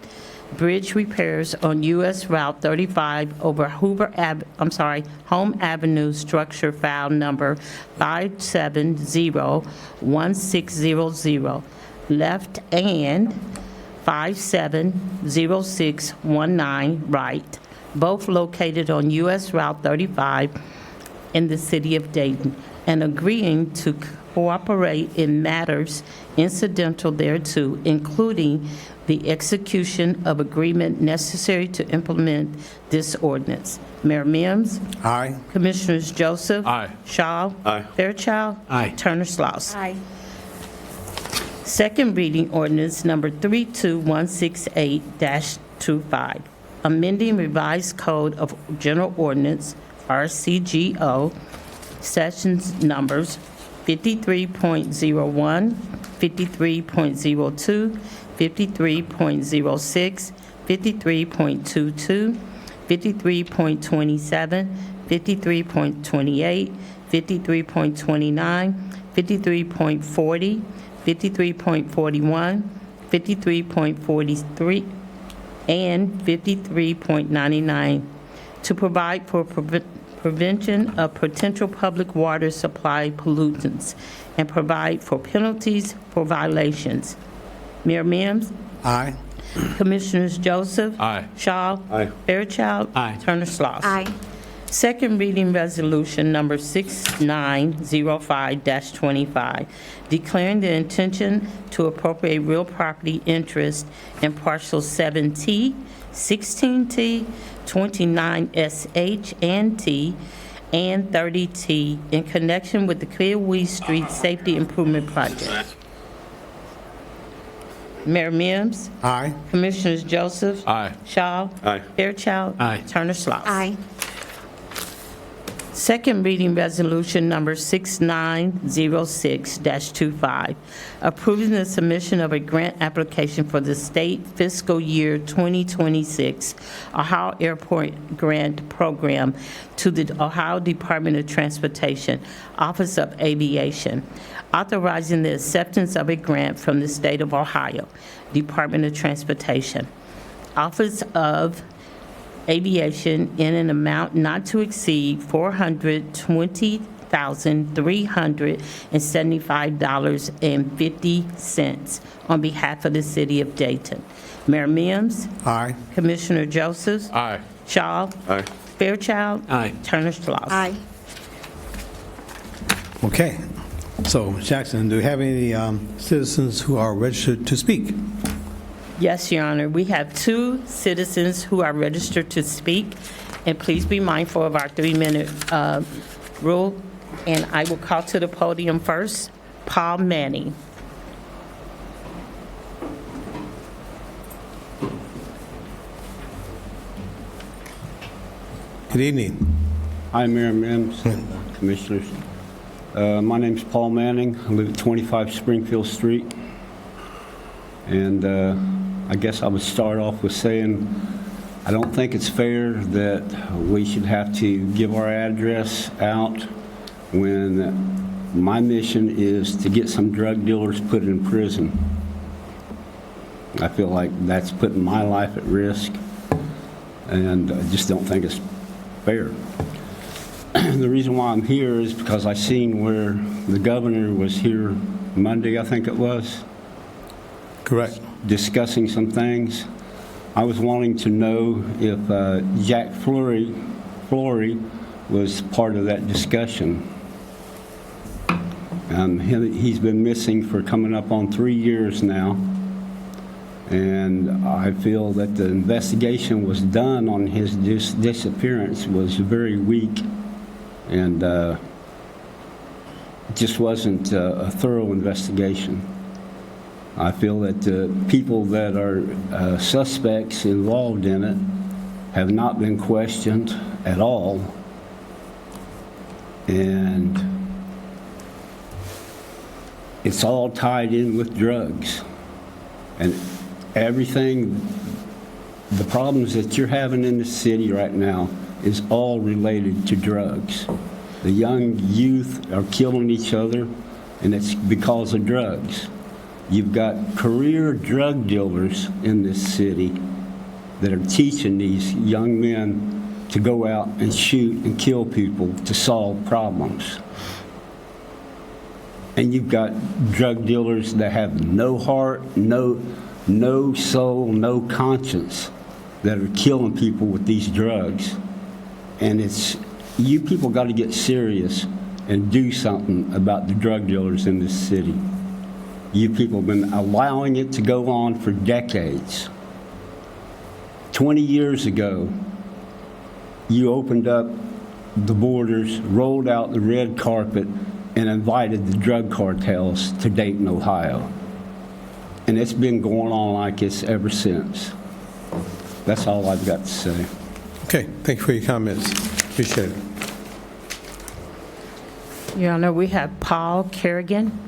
bridge repairs on U.S. Route 35 over Home Avenue structure, file number 5701600, left, and 570619 right, both located on U.S. Route 35 in the city of Dayton, and agreeing to cooperate in matters incidental thereto, including the execution of agreement necessary to implement this ordinance. Mayor Mims. Aye. Commissioners Joseph. Aye. Shaw. Aye. Fairchild. Aye. Turner-Sloss. Aye. Second reading ordinance number 32168-25, amending revised code of general ordinance, RCGO, sections numbers 53.01, 53.02, 53.06, 53.22, 53.27, 53.28, 53.29, 53.40, 53.41, 53.43, and 53.99 to provide for prevention of potential public water supply pollutants and provide for penalties for violations. Mayor Mims. Aye. Commissioners Joseph. Aye. Shaw. Aye. Fairchild. Aye. Turner-Sloss. Aye. Second reading resolution number 6905-25, declaring the intention to appropriate real property interest in parcel 7T, 16T, 29SH and T, and 30T in connection with the Clearwee Street Safety Improvement Project. Mayor Mims. Aye. Commissioners Joseph. Aye. Shaw. Aye. Fairchild. Aye. Turner-Sloss. Aye. Second reading resolution number 6906-25, approving the submission of a grant application for the state fiscal year 2026 Ohio Airport Grant Program to the Ohio Department of Transportation, Office of Aviation, authorizing the acceptance of a grant from the state of Ohio, Department of Transportation, Office of Aviation in an amount not to exceed $420,375.50 on behalf of the city of Dayton. Mayor Mims. Aye. Commissioner Joseph. Aye. Shaw. Aye. Fairchild. Aye. Turner-Sloss. Aye. Okay. So, Ms. Jackson, do we have any citizens who are registered to speak? Yes, Your Honor. We have 2 citizens who are registered to speak, and please be mindful of our 3-minute rule. And I will call to the podium first, Paul Manning. Good evening. Hi, Mayor Mims, Commissioners. My name's Paul Manning. I live at 25 Springfield Street. And I guess I would start off with saying I don't think it's fair that we should have to give our address out when my mission is to get some drug dealers put in prison. I feel like that's putting my life at risk, and I just don't think it's fair. The reason why I'm here is because I seen where the governor was here Monday, I think it was. Correct. Discussing some things. I was wanting to know if Jack Flory was part of that discussion. He's been missing for coming up on 3 years now, and I feel that the investigation was done on his disappearance was very weak, and it just wasn't a thorough investigation. I feel that the people that are suspects involved in it have not been questioned at all, and it's all tied in with drugs. And everything, the problems that you're having in the city right now is all related to drugs. The young youth are killing each other, and it's because of drugs. You've got career drug dealers in this city that are teaching these young men to go out and shoot and kill people to solve problems. And you've got drug dealers that have no heart, no soul, no conscience, that are killing people with these drugs. And you people got to get serious and do something about the drug dealers in this city. You people have been allowing it to go on for decades. 20 years ago, you opened up the borders, rolled out the red carpet, and invited the drug cartels to Dayton, Ohio. And it's been going on like this ever since. That's all I've got to say. Okay, thank you for your comments. Appreciate it. Your Honor, we have Paul Kerrigan.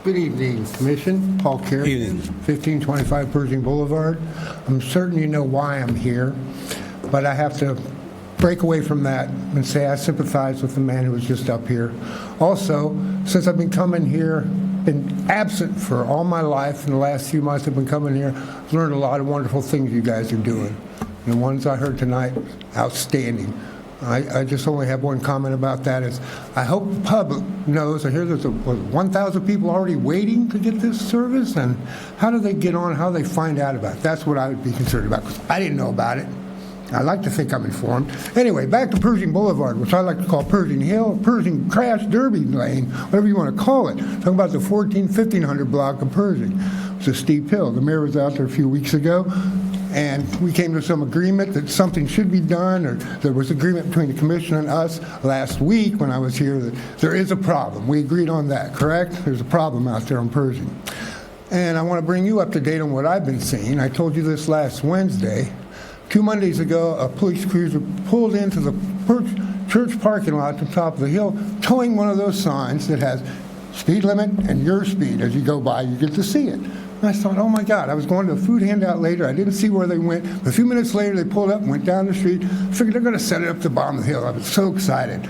Good evening, Commission. Paul Kerrigan, 1525 Pershing Boulevard. I'm certain you know why I'm here, but I have to break away from that and say I sympathize with the man who was just up here. Also, since I've been coming here, been absent for all my life, in the last few months I've been coming here, I've learned a lot of wonderful things you guys are doing. And the ones I heard tonight, outstanding. I just only have one comment about that is I hope the public knows, I hear there's 1,000 people already waiting to get this service, and how do they get on, how do they find out about it? That's what I would be concerned about, because I didn't know about it. I like to think I'm informed. Anyway, back to Pershing Boulevard, which I like to call Pershing Hill, Pershing Crash Derby Lane, whatever you want to call it. Talking about the 1500 block of Pershing. It's a steep hill. The mayor was out there a few weeks ago, and we came to some agreement that something should be done, or there was agreement between the commission and us last week when I was here that there is a problem. We agreed on that, correct? There's a problem out there on Pershing. And I want to bring you up to date on what I've been seeing. I told you this last Wednesday. 2 Mondays ago, a police cruiser pulled into the church parking lot at the top of the hill, towing one of those signs that has speed limit and your speed. As you go by, you get to see it. And I thought, oh my God, I was going to a food handout later. I didn't see where they went. But a few minutes later, they pulled up and went down the street. I figured they're going to set it up the bottom of the hill. I was so excited.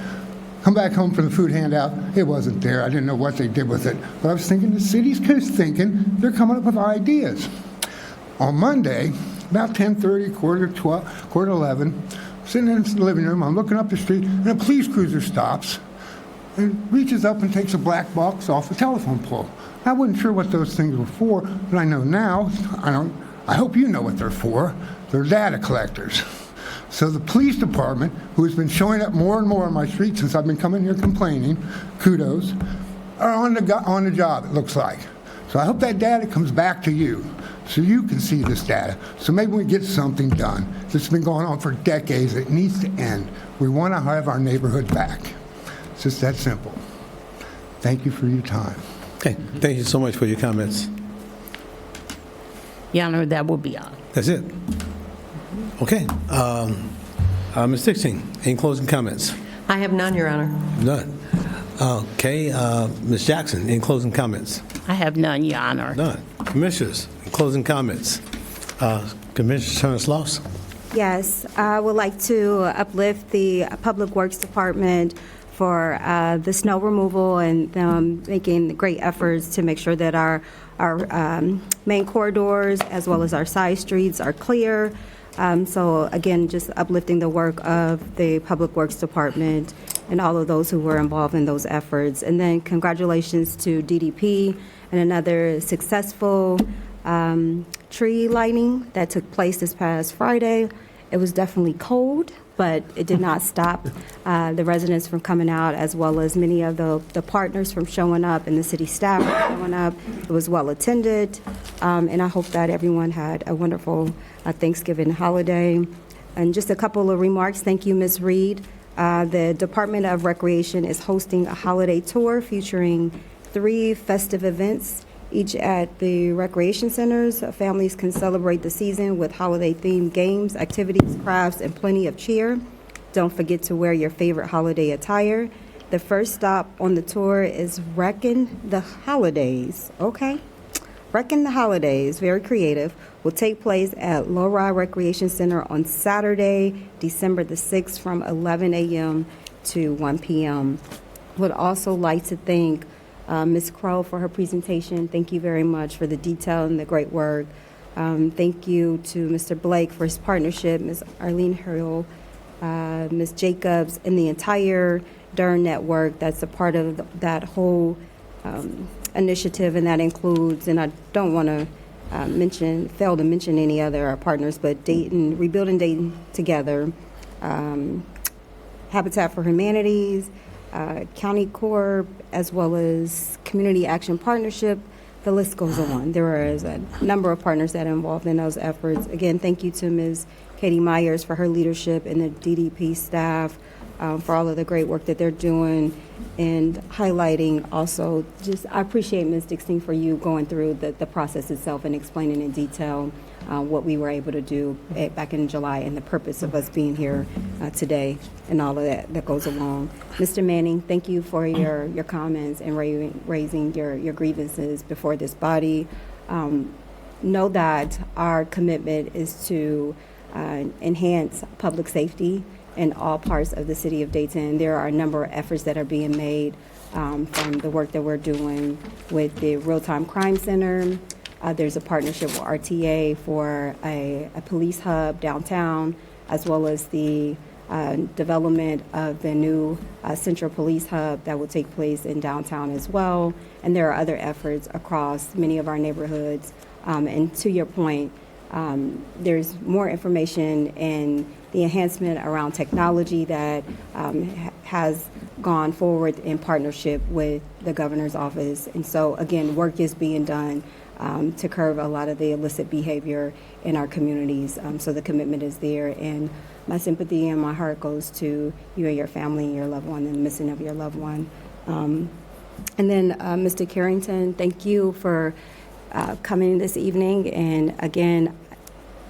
Come back home from the food handout. It wasn't there. I didn't know what they did with it. But I was thinking the city's just thinking they're coming up with ideas. On Monday, about 10:30, quarter to 11, sitting in the living room, I'm looking up the street, and a police cruiser stops and reaches up and takes a black box off a telephone pole. I wasn't sure what those things were for, but I know now. I hope you know what they're for. They're data collectors. So the police department, who has been showing up more and more on my street since I've been coming here complaining, kudos, are on the job, it looks like. So I hope that data comes back to you so you can see this data. So maybe we get something done. This has been going on for decades. It needs to end. We want to have our neighborhood back. It's just that simple. Thank you for your time. Okay, thank you so much for your comments. Your Honor, that will be all. That's it. Okay. Ms. Dixon, any closing comments? I have none, Your Honor. None. Okay. Ms. Jackson, any closing comments? I have none, Your Honor. None. Commissioners, closing comments. Commissioner Turner-Sloss? Yes, I would like to uplift the Public Works Department for the snow removal and them making great efforts to make sure that our main corridors as well as our side streets are clear. So again, just uplifting the work of the Public Works Department and all of those who were involved in those efforts. And then congratulations to DDP and another successful tree lighting that took place this past Friday. It was definitely cold, but it did not stop the residents from coming out, as well as many of the partners from showing up and the city staff from showing up. It was well attended, and I hope that everyone had a wonderful Thanksgiving holiday. And just a couple of remarks. Thank you, Ms. Reed. The Department of Recreation is hosting a holiday tour featuring 3 festive events, each at the recreation centers. Families can celebrate the season with holiday-themed games, activities, crafts, and plenty of cheer. Don't forget to wear your favorite holiday attire. The first stop on the tour is Wreckin' the Holidays. Okay. Wreckin' the Holidays, very creative, will take place at Lowride Recreation Center on Saturday, December the 6th from 11 a.m. to 1 p.m. Would also like to thank Ms. Crow for her presentation. Thank you very much for the detail and the great work. Thank you to Mr. Blake for his partnership, Ms. Arlene Hurl, Ms. Jacobs, and the entire DERN network that's a part of that whole initiative, and that includes, and I don't want to fail to mention any other partners, but Dayton, Rebuilding Dayton Together, Habitat for Humanities, County Corp, as well as Community Action Partnership. The list goes on. There is a number of partners that are involved in those efforts. Again, thank you to Ms. Katie Myers for her leadership and the DDP staff for all of the great work that they're doing, and highlighting also just, I appreciate Ms. Dixon for you going through the process itself and explaining in detail what we were able to do back in July and the purpose of us being here today and all of that goes along. Mr. Manning, thank you for your comments and raising your grievances before this body. Know that our commitment is to enhance public safety in all parts of the city of Dayton. There are a number of efforts that are being made from the work that we're doing with the Real-Time Crime Center. There's a partnership with RTA for a police hub downtown, as well as the development of the new Central Police Hub that will take place in downtown as well. And there are other efforts across many of our neighborhoods. And to your point, there's more information and the enhancement around technology that has gone forward in partnership with the governor's office. And so, again, work is being done to curb a lot of the illicit behavior in our communities. So the commitment is there. And my sympathy and my heart goes to you and your family and your loved one and the missing of your loved one. And then, Mr. Carrington, thank you for coming this evening. And again,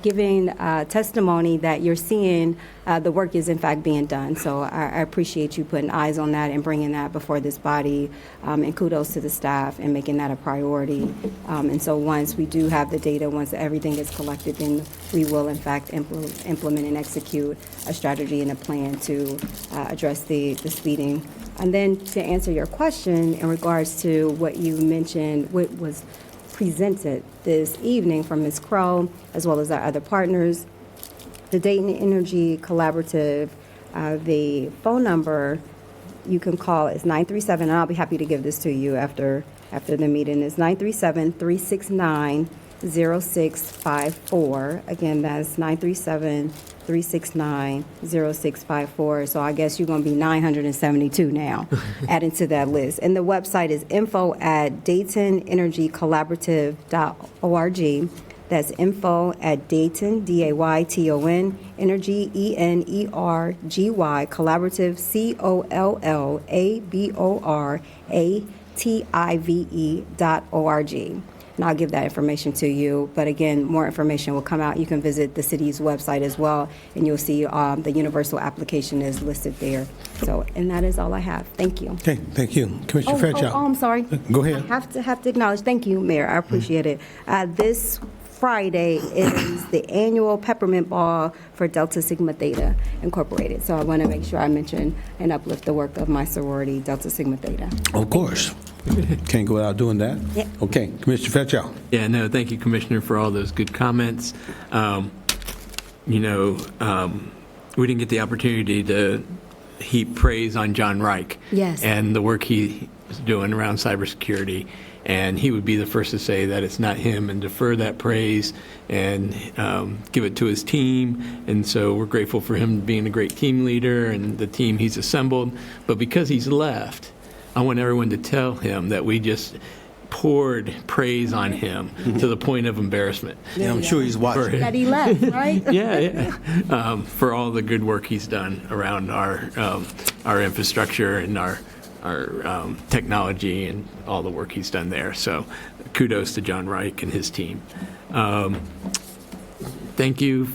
giving testimony that you're seeing the work is in fact being done. So I appreciate you putting eyes on that and bringing that before this body, and kudos to the staff and making that a priority. And so once we do have the data, once everything is collected, then we will in fact implement and execute a strategy and a plan to address the speeding. And then to answer your question in regards to what you mentioned, what was presented this evening from Ms. Crow, as well as our other partners, the Dayton Energy Collaborative, the phone number you can call is 937, and I'll be happy to give this to you after the meeting, is 937-369-0654. Again, that's 937-369-0654. So I guess you're going to be 972 now, adding to that list. And the website is info@DaytonEnergyCollaborative.org. That's info@Dayton, D-A-Y-T-O-N, Energy, E-N-E-R-G-Y, Collaborative, COLLABORATIVE.org. And I'll give that information to you. But again, more information will come out. You can visit the city's website as well, and you'll see the universal application is listed there. So, and that is all I have. Thank you. Okay, thank you. Commissioner Fairchild. I'm sorry. Go ahead. I have to acknowledge. Thank you, Mayor. I appreciate it. This Friday is the annual peppermint ball for Delta Sigma Theta Incorporated. So I want to make sure I mention and uplift the work of my sorority, Delta Sigma Theta. Of course. Can't go without doing that. Yep. Okay, Commissioner Fairchild. Yeah, no, thank you, Commissioner, for all those good comments. we didn't get the opportunity to heap praise on John Reich Yes. and the work he's doing around cybersecurity. And he would be the first to say that it's not him and defer that praise and give it to his team. And so we're grateful for him being a great team leader and the team he's assembled. But because he's left, I want everyone to tell him that we just poured praise on him to the point of embarrassment. Yeah, I'm sure he's watching. That he left, right? Yeah. For all the good work he's done around our infrastructure and our technology and all the work he's done there. So kudos to John Reich and his team. Thank you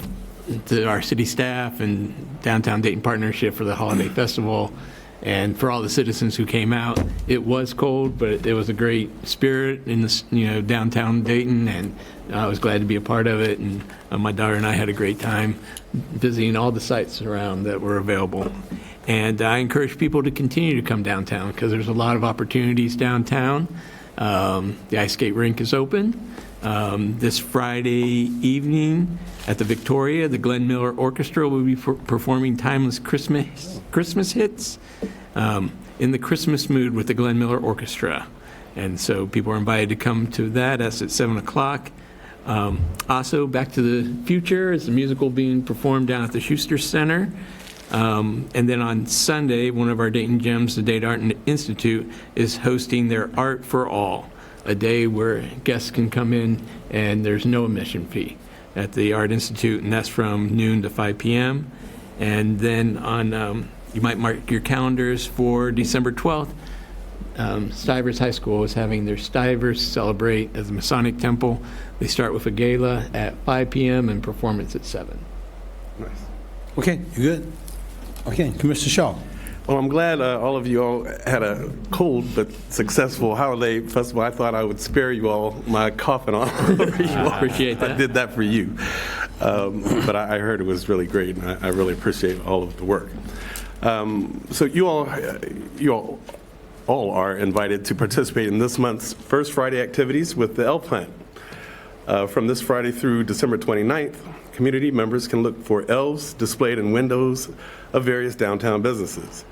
to our city staff and Downtown Dayton Partnership for the Holiday Festival and for all the citizens who came out. It was cold, but it was a great spirit in the downtown Dayton, and I was glad to be a part of it. And my daughter and I had a great time visiting all the sites around that were available. And I encourage people to continue to come downtown because there's a lot of opportunities downtown. The ice skate rink is open. This Friday evening at the Victoria, the Glenn Miller Orchestra will be performing timeless Christmas hits in the Christmas mood with the Glenn Miller Orchestra. And so people are invited to come to that. That's at 7 o'clock. Also, Back to the Future is a musical being performed down at the Schuster Center. And then on Sunday, one of our Dayton Gems, the Dayton Art Institute, is hosting their Art for All, a day where guests can come in and there's no admission fee at the Art Institute, and that's from noon to 5 p.m. And then on, you might mark your calendars for December 12th, Stivers High School is having their Stivers Celebrate at the Masonic Temple. They start with a gala at 5 p.m. and performance at 7. Nice. Okay, you good? Okay, Commissioner Shaw. Well, I'm glad all of you all had a cold but successful holiday festival. I thought I would spare you all my coughing all over you all. Appreciate that. I did that for you. But I heard it was really great, and I really appreciate all of the work. So you all are invited to participate in this month's First Friday activities with the L Plant. From this Friday through December 29th, community members can look for elves displayed in windows of various downtown businesses.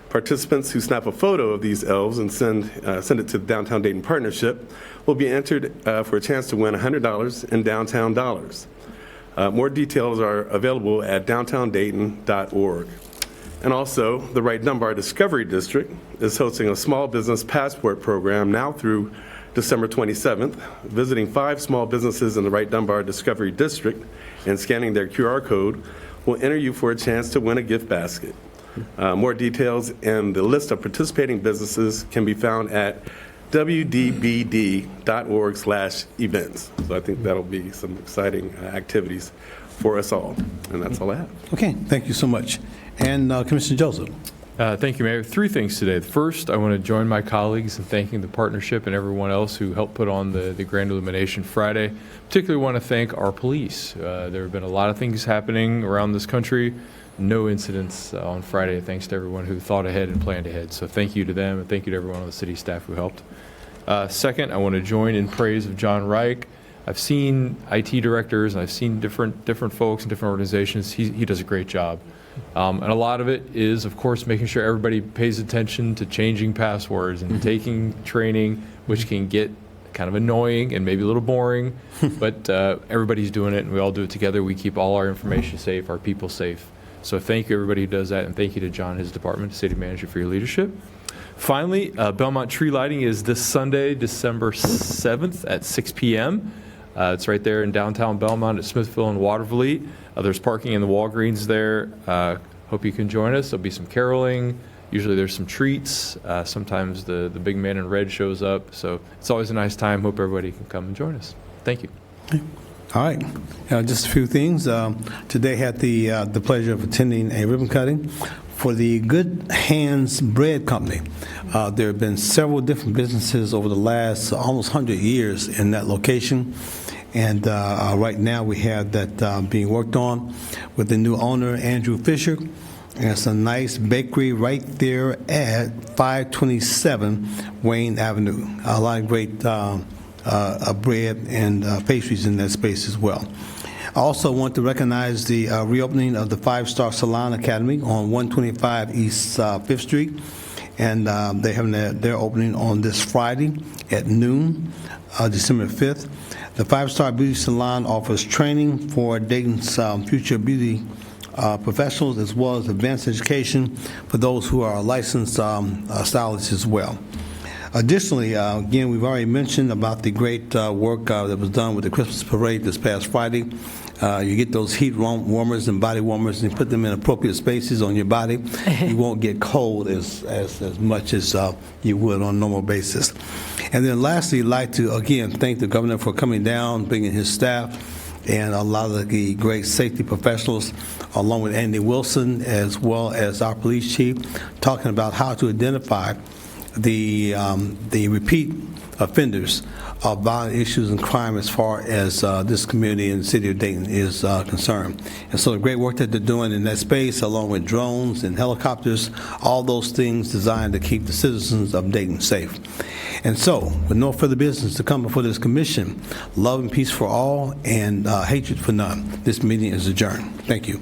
Participants who snap a photo of these elves and send it to the Downtown Dayton Partnership will be entered for a chance to win $100 in downtown dollars. More details are available at downtowndayton.org. And also, the Wright Dunbar Discovery District is hosting a small business passport program now through December 27th, visiting 5 small businesses in the Wright Dunbar Discovery District and scanning their QR code will enter you for a chance to win a gift basket. More details and the list of participating businesses can be found at wdbd.org/events. So I think that'll be some exciting activities for us all. And that's all I have. Okay, thank you so much. And Commissioner Joseph. Thank you, Mayor. 3 things today. First, I want to join my colleagues in thanking the partnership and everyone else who helped put on the Grand Illumination Friday. Particularly want to thank our police. There have been a lot of things happening around this country. No incidents on Friday, thanks to everyone who thought ahead and planned ahead. So thank you to them, and thank you to everyone on the city staff who helped. Second, I want to join in praise of John Reich. I've seen IT directors, and I've seen different folks and different organizations. He does a great job. And a lot of it is, of course, making sure everybody pays attention to changing passwords and taking training, which can get kind of annoying and maybe a little boring, but everybody's doing it, and we all do it together. We keep all our information safe, our people safe. So thank you, everybody who does that, and thank you to John and his department, city manager, for your leadership. Finally, Belmont tree lighting is this Sunday, December 7th at 6 p.m. It's right there in downtown Belmont at Smithville and Watervliet. There's parking in the Walgreens there. Hope you can join us. There'll be some caroling. Usually there's some treats. Sometimes the big man in red shows up. So it's always a nice time. Hope everybody can come and join us. Thank you. All right. Just a few things. Today had the pleasure of attending a ribbon cutting for the Good Hands Bread Company. There have been several different businesses over the last almost 100 years in that location. And right now we have that being worked on with the new owner, Andrew Fisher. And it's a nice bakery right there at 527 Wayne Avenue. A lot of great bread and pastries in that space as well. I also want to recognize the reopening of the Five Star Salon Academy on 125 East 5th Street, and they're having their opening on this Friday at noon, December 5th. The Five Star Beauty Salon offers training for Dayton's future beauty professionals, as well as advanced education for those who are licensed stylists as well. Additionally, again, we've already mentioned about the great work that was done with the Christmas parade this past Friday. You get those heat warmers and body warmers and put them in appropriate spaces on your body. You won't get cold as much as you would on a normal basis. And then lastly, I'd like to, again, thank the governor for coming down, bringing his staff, and a lot of the great safety professionals, along with Andy Wilson, as well as our police chief, talking about how to identify the repeat offenders of violent issues and crime as far as this community and the city of Dayton is concerned. And so the great work that they're doing in that space, along with drones and helicopters, all those things designed to keep the citizens of Dayton safe. And so, with no further business to come before this commission, love and peace for all and hatred for none. This meeting is adjourned. Thank you.